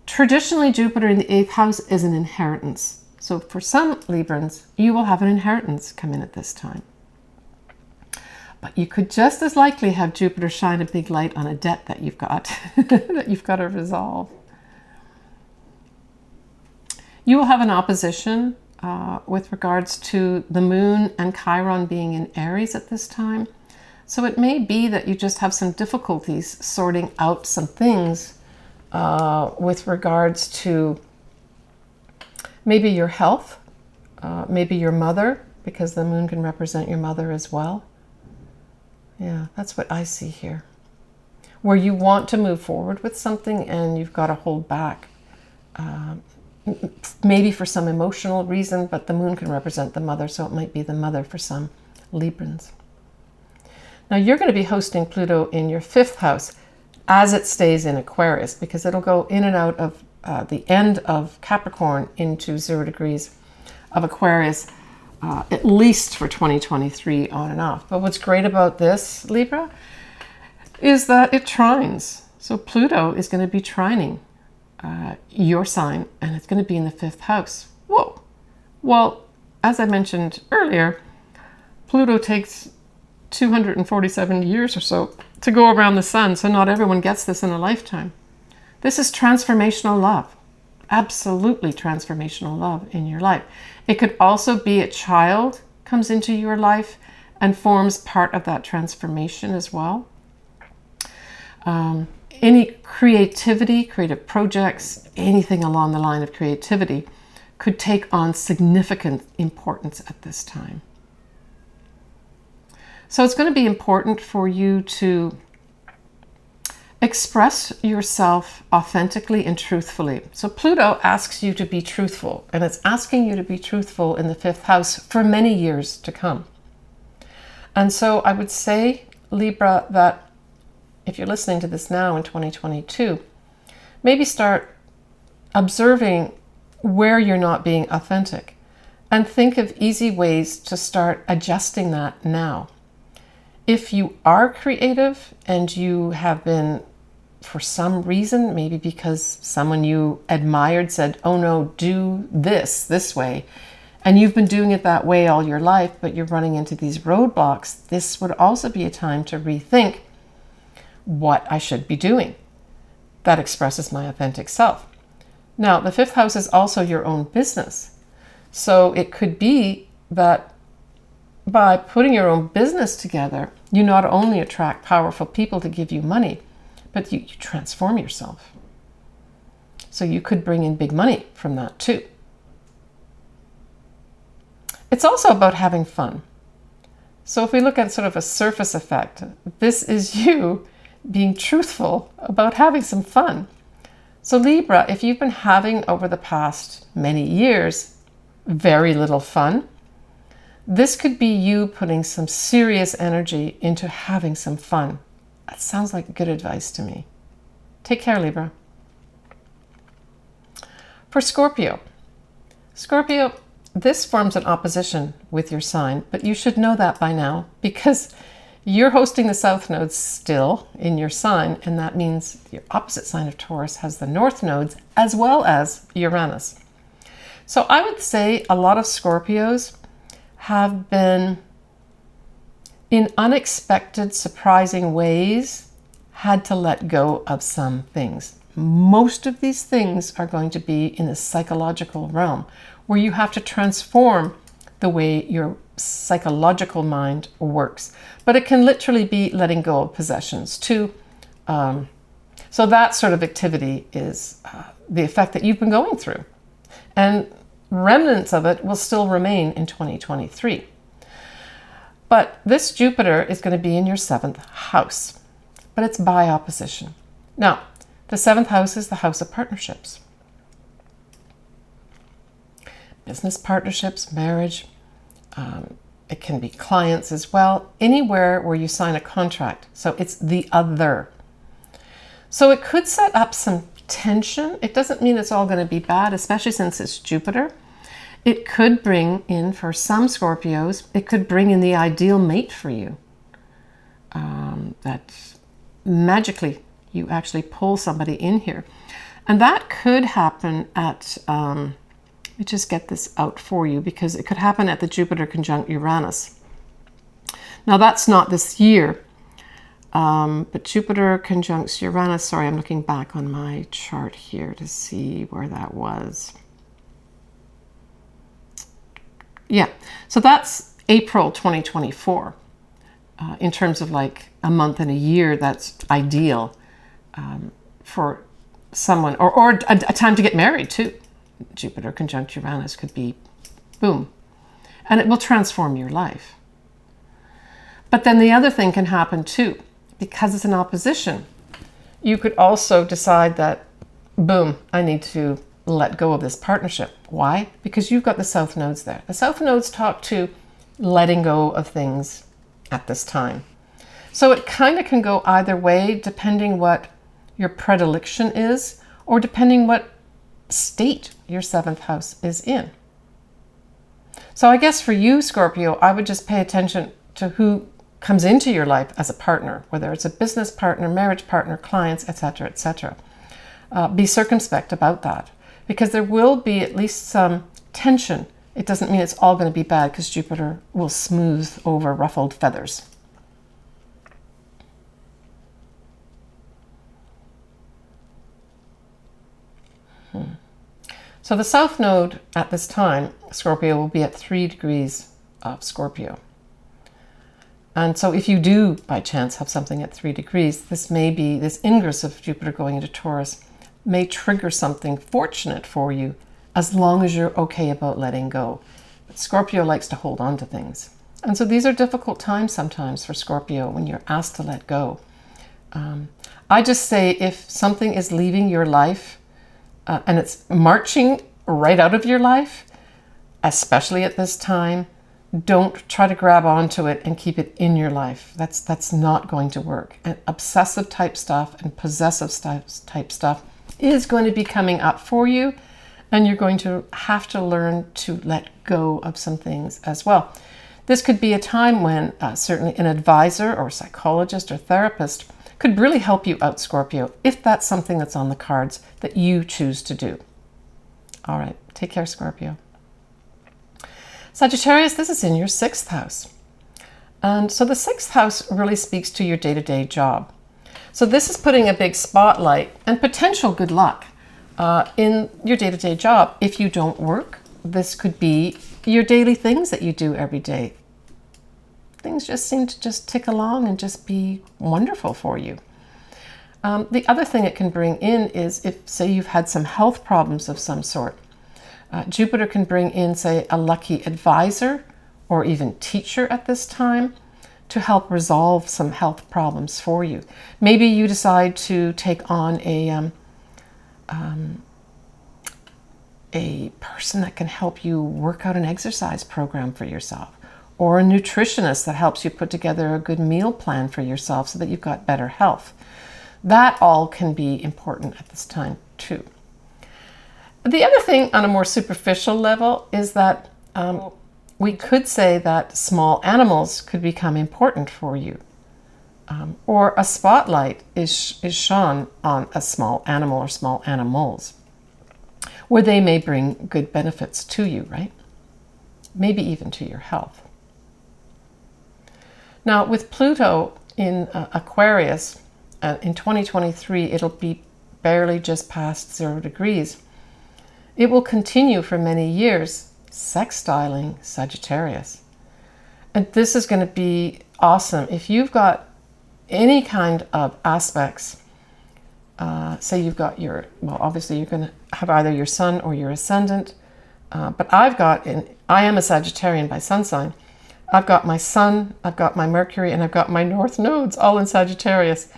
Traditionally, Jupiter in the 8th house is an inheritance. So for some Librans, you will have an inheritance come in at this time. But you could just as likely have Jupiter shine a big light on a debt that you've got, that you've got to resolve. You will have an opposition with regards to the moon and Chiron being in Aries at this time. So it may be that you just have some difficulties sorting out some things with regards to maybe your health, maybe your mother, because the moon can represent your mother as well. Yeah, that's what I see here. Where you want to move forward with something and you've got to hold back. Maybe for some emotional reason, but the moon can represent the mother, so it might be the mother for some Librans. Now you're going to be hosting Pluto in your 5th house as it stays in Aquarius, because it'll go in and out of the end of Capricorn into 0 degrees of Aquarius, at least for 2023 on and off. But what's great about this, Libra, is that it trines. So Pluto is going to be trining your sign, and it's going to be in the 5th house. Whoa. Well, as I mentioned earlier, Pluto takes 247 years or so to go around the sun, so not everyone gets this in a lifetime. This is transformational love. Absolutely transformational love in your life. It could also be a child comes into your life and forms part of that transformation as well. Any creativity, creative projects, anything along the line of creativity could take on significant importance at this time. So it's going to be important for you to express yourself authentically and truthfully. So Pluto asks you to be truthful, and it's asking you to be truthful in the 5th house for many years to come. And so I would say, Libra, that if you're listening to this now in 2022, maybe start observing where you're not being authentic and think of easy ways to start adjusting that now. If you are creative and you have been, for some reason, maybe because someone you admired said, oh no, do this way, and you've been doing it that way all your life, but you're running into these roadblocks, this would also be a time to rethink what I should be doing that expresses my authentic self. Now, the 5th house is also your own business. So it could be that by putting your own business together, you not only attract powerful people to give you money, but you transform yourself. So you could bring in big money from that too. It's also about having fun. So if we look at sort of a surface effect, this is you being truthful about having some fun. So Libra, if you've been having over the past many years very little fun, this could be you putting some serious energy into having some fun. That sounds like good advice to me. Take care, Libra. For Scorpio, this forms an opposition with your sign, but you should know that by now because you're hosting the South nodes still in your sign, and that means your opposite sign of Taurus has the North nodes as well as Uranus. So I would say a lot of Scorpios have been, in unexpected, surprising ways, had to let go of some things. Most of these things are going to be in the psychological realm, where you have to transform the way your psychological mind works. But it can literally be letting go of possessions too. So that sort of activity is the effect that you've been going through. And remnants of it will still remain in 2023. But this Jupiter is going to be in your 7th house, but it's by opposition. Now, the 7th house is the house of partnerships. Business partnerships, marriage, it can be clients as well, anywhere where you sign a contract. So it's the other. So it could set up some tension. It doesn't mean it's all going to be bad, especially since it's Jupiter. It could bring in, for some Scorpios, it could bring in the ideal mate for you. That magically you actually pull somebody in here. And that could happen at, let me just get this out for you, because it could happen at the Jupiter conjunct Uranus. Now that's not this year, but Jupiter conjuncts Uranus. Sorry, I'm looking back on my chart here to see where that was. Yeah, so that's April 2024. In terms of like a month and a year, that's ideal for someone, or a time to get married too. Jupiter conjunct Uranus could be boom. And it will transform your life. But then the other thing can happen too. Because it's an opposition, you could also decide that, boom, I need to let go of this partnership. Why? Because you've got the south nodes there. The south nodes talk to letting go of things at this time. So it kind of can go either way, depending what your predilection is, or depending what state your seventh house is in. So I guess for you, Scorpio, I would just pay attention to who comes into your life as a partner, whether it's a business partner, marriage partner, clients, etc., etc. Be circumspect about that, because there will be at least some tension. It doesn't mean it's all going to be bad, because Jupiter will smooth over ruffled feathers. So the south node at this time, Scorpio, will be at 3 degrees of Scorpio. And so if you do, by chance, have something at 3 degrees, this ingress of Jupiter going into Taurus may trigger something fortunate for you, as long as you're okay about letting go. But Scorpio likes to hold on to things. And so these are difficult times sometimes for Scorpio when you're asked to let go. I just say, if something is leaving your life and it's marching right out of your life, especially at this time, don't try to grab onto it and keep it in your life. That's not going to work. And obsessive type stuff and possessive type stuff is going to be coming up for you, and you're going to have to learn to let go of some things as well. This could be a time when certainly an advisor or psychologist or therapist could really help you out, Scorpio, if that's something that's on the cards that you choose to do. All right, take care, Scorpio. Sagittarius, this is in your 6th house. And so the 6th house really speaks to your day-to-day job. So this is putting a big spotlight and potential good luck in your day-to-day job. If you don't work, this could be your daily things that you do every day. Things just seem to just tick along and just be wonderful for you. The other thing it can bring in is if, say, you've had some health problems of some sort. Jupiter can bring in, say, a lucky advisor or even teacher at this time to help resolve some health problems for you. Maybe you decide to take on a person that can help you work out an exercise program for yourself, or a nutritionist that helps you put together a good meal plan for yourself so that you've got better health. That all can be important at this time too. The other thing on a more superficial level is that we could say that small animals could become important for you. Or a spotlight is shone on a small animal or small animals, where they may bring good benefits to you, right? Maybe even to your health. Now, with Pluto in Aquarius, in 2023, it'll be barely just past 0 degrees. It will continue for many years, sextiling Sagittarius. And this is going to be awesome. If you've got any kind of aspects, say you've got obviously you're going to have either your sun or your ascendant, but I am a Sagittarian by sun sign. I've got my sun, I've got my Mercury, and I've got my north nodes all in Sagittarius.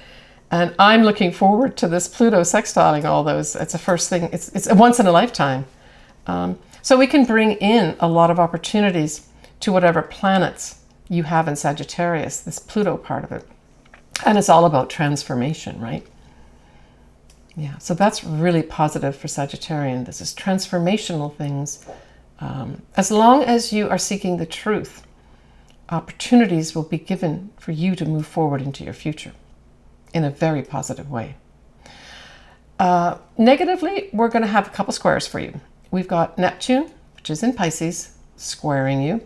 And I'm looking forward to this Pluto sextiling all those. It's a first thing, it's a once in a lifetime. So we can bring in a lot of opportunities to whatever planets you have in Sagittarius, this Pluto part of it. And it's all about transformation, right? Yeah, so that's really positive for Sagittarian. This is transformational things. As long as you are seeking the truth, opportunities will be given for you to move forward into your future in a very positive way. Negatively, we're going to have a couple squares for you. We've got Neptune, which is in Pisces, squaring you.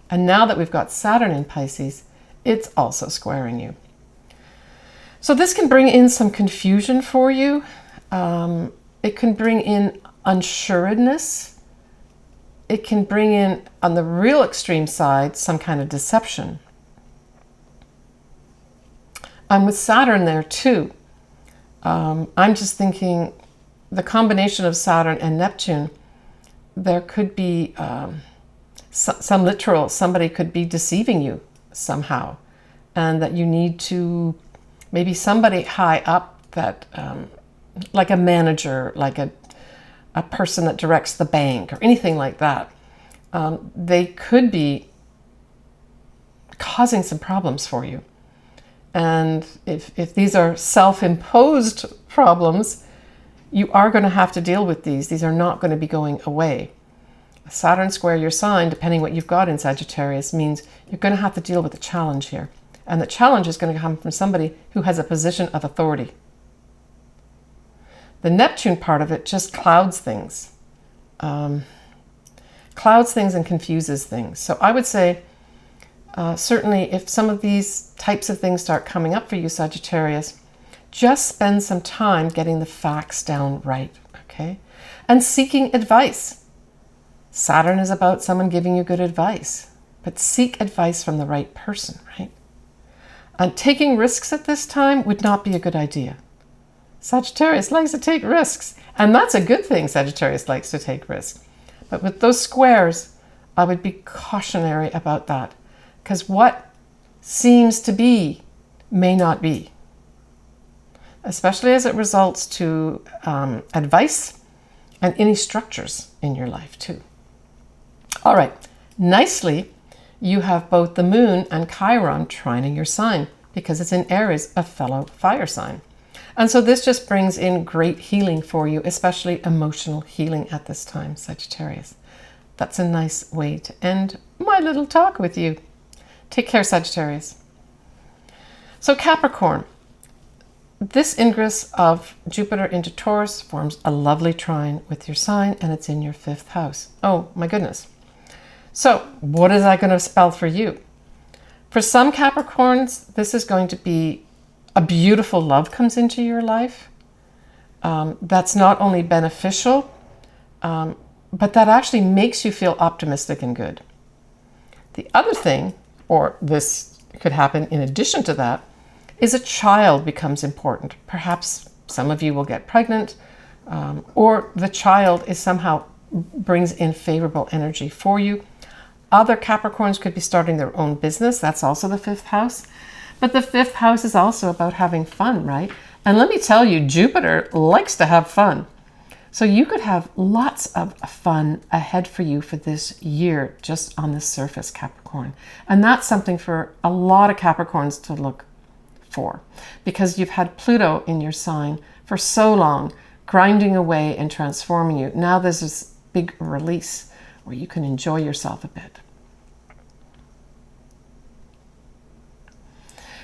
And now that we've got Saturn in Pisces, it's also squaring you. So this can bring in some confusion for you. It can bring in unsureness. It can bring in, on the real extreme side, some kind of deception. And with Saturn there too, I'm just thinking the combination of Saturn and Neptune, there could be some literal, somebody could be deceiving you somehow, and that you need to, maybe somebody high up that, like a manager, like a person that directs the bank or anything like that, they could be causing some problems for you. And if these are self-imposed problems, you are going to have to deal with these. These are not going to be going away. Saturn square your sign, depending what you've got in Sagittarius, means you're going to have to deal with a challenge here. And the challenge is going to come from somebody who has a position of authority. The Neptune part of it just clouds things. Clouds things and confuses things. So I would say, certainly if some of these types of things start coming up for you, Sagittarius, just spend some time getting the facts down right, okay? And seeking advice. Saturn is about someone giving you good advice, but seek advice from the right person, right? And taking risks at this time would not be a good idea. Sagittarius likes to take risks, and that's a good thing. Sagittarius likes to take risks. But with those squares, I would be cautionary about that, because what seems to be may not be, especially as it results to advice and any structures in your life too. All right, nicely, you have both the moon and Chiron trining your sign because it's in Aries, a fellow fire sign. And so this just brings in great healing for you, especially emotional healing at this time, Sagittarius. That's a nice way to end my little talk with you. Take care, Sagittarius. So Capricorn, this ingress of Jupiter into Taurus forms a lovely trine with your sign, and it's in your 5th house. Oh my goodness. So what is that going to spell for you? For some Capricorns, this is going to be a beautiful love comes into your life. That's not only beneficial, but that actually makes you feel optimistic and good. The other thing, or this could happen in addition to that, is a child becomes important. Perhaps some of you will get pregnant, or the child is somehow brings in favorable energy for you. Other Capricorns could be starting their own business. That's also the 5th house. But the 5th house is also about having fun, right? And let me tell you, Jupiter likes to have fun. So you could have lots of fun ahead for you for this year, just on the surface, Capricorn. And that's something for a lot of Capricorns to look for, because you've had Pluto in your sign for so long, grinding away and transforming you. Now there's this big release where you can enjoy yourself a bit.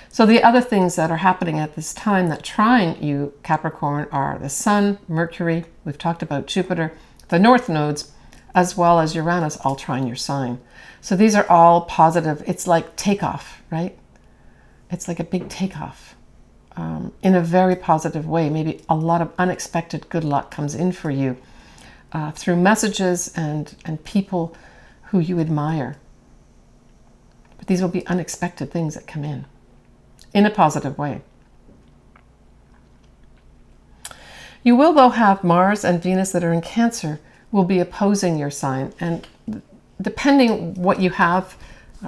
So the other things that are happening at this time that trine you, Capricorn, are the Sun, Mercury, we've talked about Jupiter, the North nodes, as well as Uranus all trine your sign. So these are all positive. It's like takeoff, right? It's like a big takeoff in a very positive way. Maybe a lot of unexpected good luck comes in for you through messages and people who you admire. But these will be unexpected things that come in a positive way. You will, though, have Mars and Venus that are in Cancer will be opposing your sign. And depending what you have,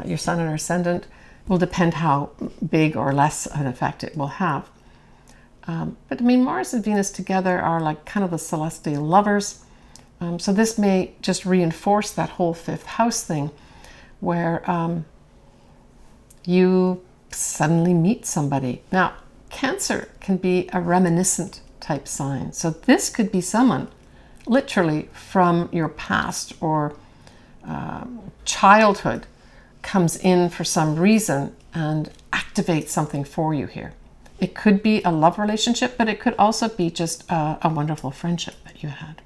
your sun and ascendant, will depend how big or less an effect it will have. But I mean, Mars and Venus together are like kind of the celestial lovers. So this may just reinforce that whole 5th house thing where you suddenly meet somebody. Now, Cancer can be a reminiscent type sign. So this could be someone literally from your past or childhood comes in for some reason and activates something for you here. It could be a love relationship, but it could also be just a wonderful friendship that you had.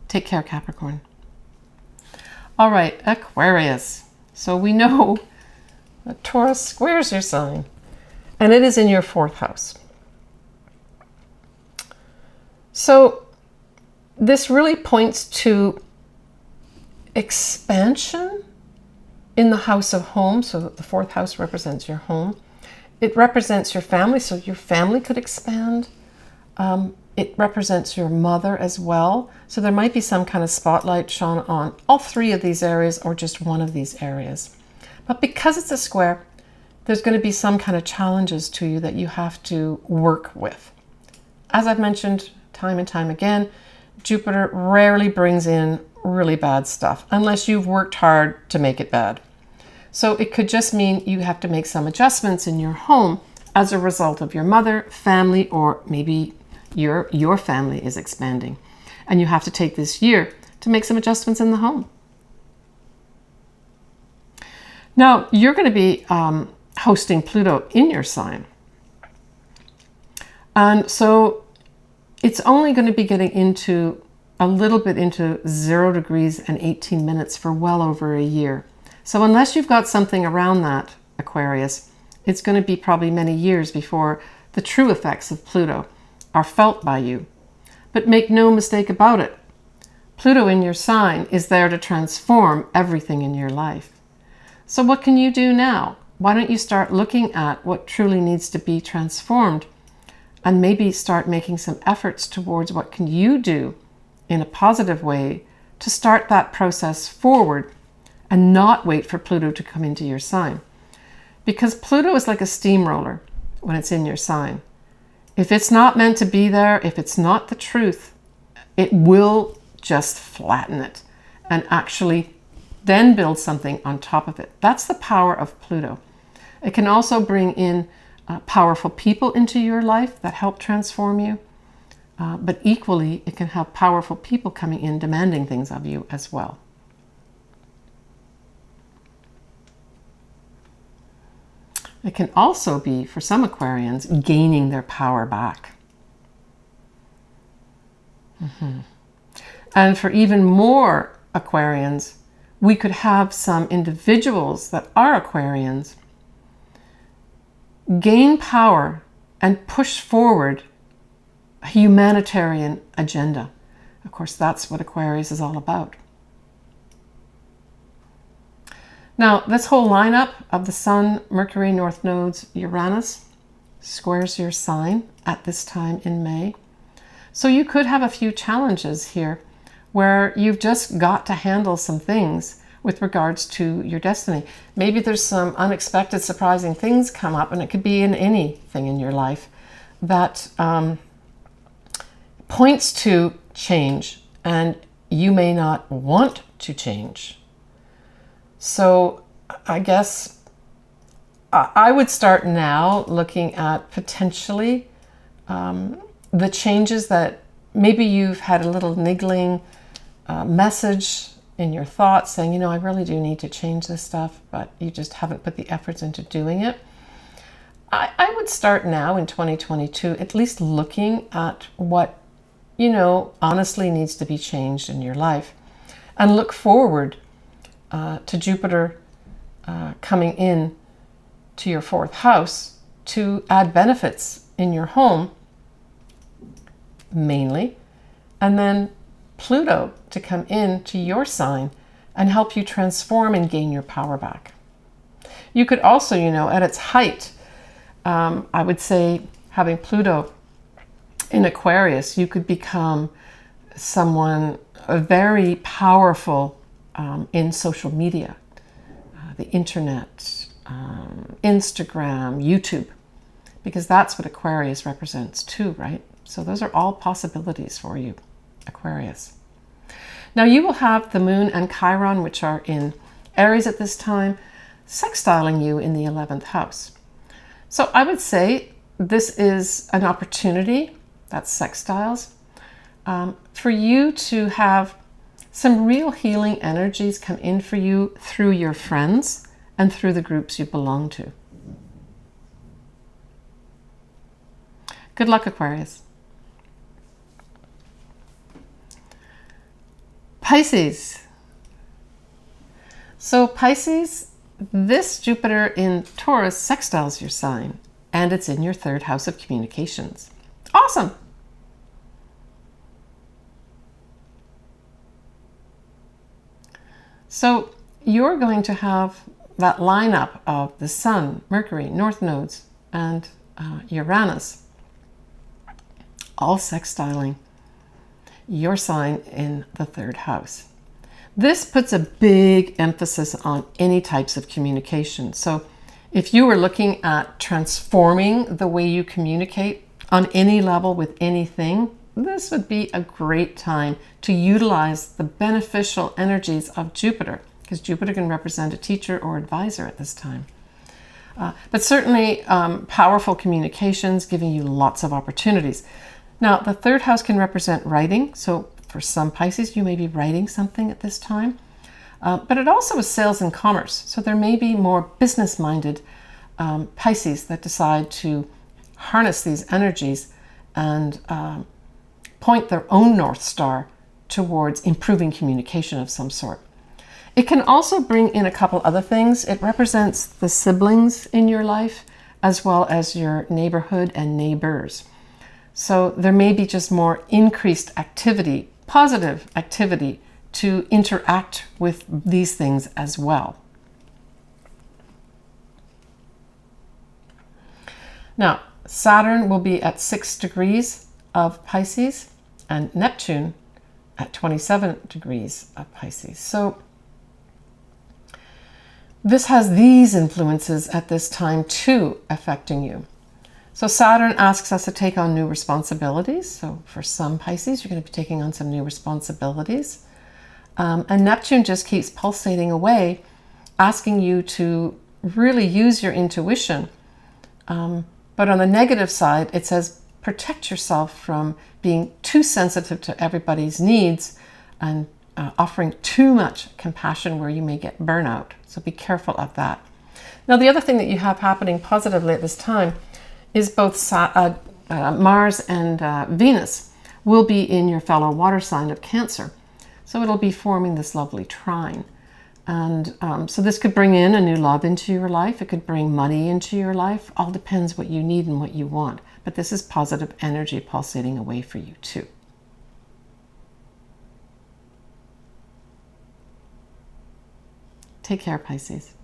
Take care, Capricorn. All right, Aquarius. So we know that Taurus squares your sign, and it is in your 4th house. So this really points to expansion in the house of home. So the 4th house represents your home. It represents your family, so your family could expand. It represents your mother as well. So there might be some kind of spotlight shone on all three of these areas or just one of these areas. But because it's a square, there's going to be some kind of challenges to you that you have to work with. As I've mentioned time and time again, Jupiter rarely brings in really bad stuff unless you've worked hard to make it bad. So it could just mean you have to make some adjustments in your home as a result of your mother, family, or maybe your family is expanding. And you have to take this year to make some adjustments in the home. Now, you're going to be hosting Pluto in your sign. And so it's only going to be getting into a little bit into 0 degrees and 18 minutes for well over a year. So unless you've got something around that, Aquarius, it's going to be probably many years before the true effects of Pluto are felt by you. But make no mistake about it, Pluto in your sign is there to transform everything in your life. So what can you do now? Why don't you start looking at what truly needs to be transformed and maybe start making some efforts towards what can you do in a positive way to start that process forward and not wait for Pluto to come into your sign. Because Pluto is like a steamroller when it's in your sign. If it's not meant to be there, if it's not the truth, it will just flatten it and actually then build something on top of it. That's the power of Pluto. It can also bring in powerful people into your life that help transform you. But equally, it can have powerful people coming in demanding things of you as well. It can also be, for some Aquarians, gaining their power back. And for even more Aquarians, we could have some individuals that are Aquarians gain power and push forward a humanitarian agenda. Of course, that's what Aquarius is all about. Now, this whole lineup of the Sun, Mercury, North Nodes, Uranus squares your sign at this time in May. So you could have a few challenges here where you've just got to handle some things with regards to your destiny. Maybe there's some unexpected, surprising things come up, and it could be in anything in your life that points to change, and you may not want to change. So I guess I would start now looking at potentially the changes that maybe you've had a little niggling message in your thoughts saying, you know, I really do need to change this stuff, but you just haven't put the efforts into doing it. I would start now in 2022, at least looking at what, you know, honestly needs to be changed in your life, and look forward to Jupiter coming in to your 4th house to add benefits in your home, mainly, and then Pluto to come in to your sign and help you transform and gain your power back. You could also, you know, at its height, I would say having Pluto in Aquarius, you could become someone very powerful in social media, the internet, Instagram, YouTube, because that's what Aquarius represents too, right? So those are all possibilities for you, Aquarius. Now you will have the Moon and Chiron, which are in Aries at this time, sextiling you in the 11th house. So I would say this is an opportunity, that's sextiles, for you to have some real healing energies come in for you through your friends and through the groups you belong to. Good luck, Aquarius. Pisces. So Pisces, this Jupiter in Taurus sextiles your sign, and it's in your 3rd house of communications. Awesome. So you're going to have that lineup of the Sun, Mercury, North Nodes, and Uranus, all sextiling your sign in the 3rd house. This puts a big emphasis on any types of communication. So if you were looking at transforming the way you communicate on any level with anything, this would be a great time to utilize the beneficial energies of Jupiter, because Jupiter can represent a teacher or advisor at this time. But certainly powerful communications, giving you lots of opportunities. Now, the 3rd house can represent writing. So for some Pisces, you may be writing something at this time. But it also is sales and commerce. So there may be more business-minded Pisces that decide to harness these energies and point their own North Star towards improving communication of some sort. It can also bring in a couple other things. It represents the siblings in your life, as well as your neighborhood and neighbors. So there may be just more increased activity, positive activity, to interact with these things as well. Now, Saturn will be at 6 degrees of Pisces and Neptune at 27 degrees of Pisces. So this has these influences at this time too affecting you. So Saturn asks us to take on new responsibilities. So for some Pisces, you're going to be taking on some new responsibilities. And Neptune just keeps pulsating away, asking you to really use your intuition. But on the negative side, it says protect yourself from being too sensitive to everybody's needs and offering too much compassion where you may get burnout. So be careful of that. Now, the other thing that you have happening positively at this time is both Mars and Venus will be in your fellow water sign of Cancer. So it'll be forming this lovely trine. And so this could bring in a new love into your life. It could bring money into your life. All depends what you need and what you want. But this is positive energy pulsating away for you too. Take care, Pisces.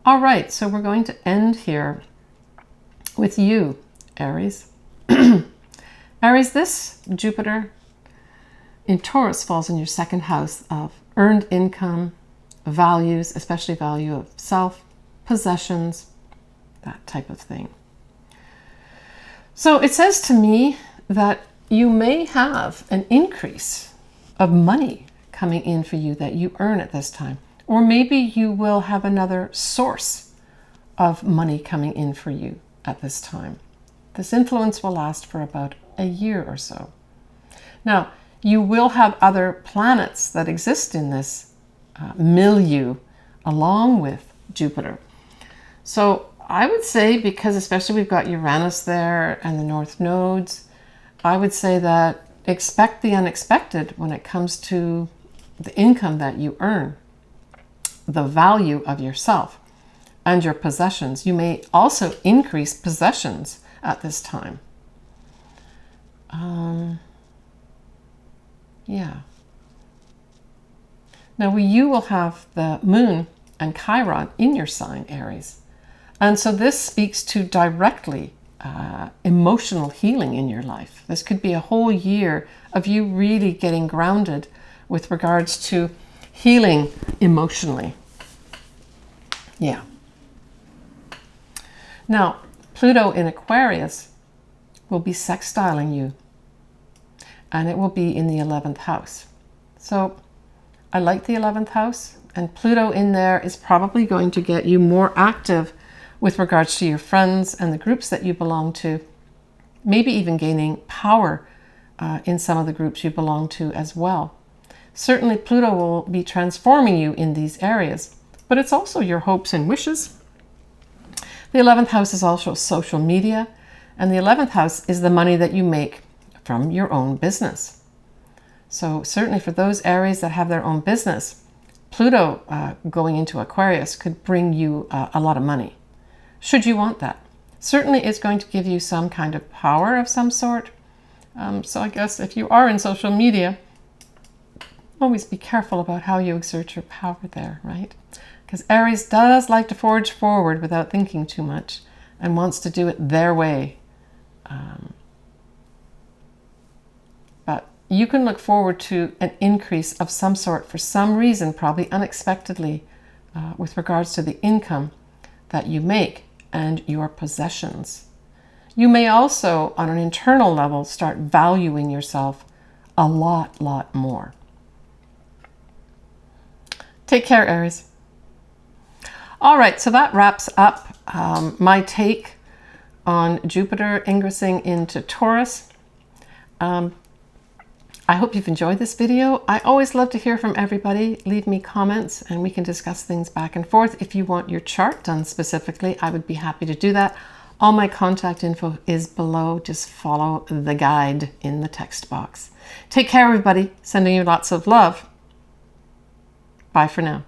All right, so we're going to end here with you, Aries. Aries, this Jupiter in Taurus falls in your 2nd house of earned income, values, especially value of self, possessions, that type of thing. So it says to me that you may have an increase of money coming in for you that you earn at this time. Or maybe you will have another source of money coming in for you at this time. This influence will last for about a year or so. Now, you will have other planets that exist in this milieu along with Jupiter. So I would say, because especially we've got Uranus there and the North Nodes, I would say that expect the unexpected when it comes to the income that you earn, the value of yourself and your possessions. You may also increase possessions at this time. Yeah. Now, you will have the moon and Chiron in your sign, Aries. And so this speaks to directly emotional healing in your life. This could be a whole year of you really getting grounded with regards to healing emotionally. Yeah. Now, Pluto in Aquarius will be sextiling you, and it will be in the 11th house. So I like the 11th house, and Pluto in there is probably going to get you more active with regards to your friends and the groups that you belong to, maybe even gaining power in some of the groups you belong to as well. Certainly Pluto will be transforming you in these areas, but it's also your hopes and wishes. The 11th house is also social media, and the 11th house is the money that you make from your own business. So certainly for those Aries that have their own business, Pluto going into Aquarius could bring you a lot of money, should you want that. Certainly it's going to give you some kind of power of some sort. So I guess if you are in social media, always be careful about how you exert your power there, right? because Aries does like to forge forward without thinking too much and wants to do it their way. But you can look forward to an increase of some sort for some reason, probably unexpectedly, with regards to the income that you make and your possessions. You may also, on an internal level, start valuing yourself a lot more. Take care, Aries. All right, so that wraps up my take on Jupiter ingressing into Taurus. I hope you've enjoyed this video. I always love to hear from everybody. Leave me comments and we can discuss things back and forth. If you want your chart done specifically, I would be happy to do that. All my contact info is below. Just follow the guide in the text box. Take care, everybody. Sending you lots of love. Bye for now.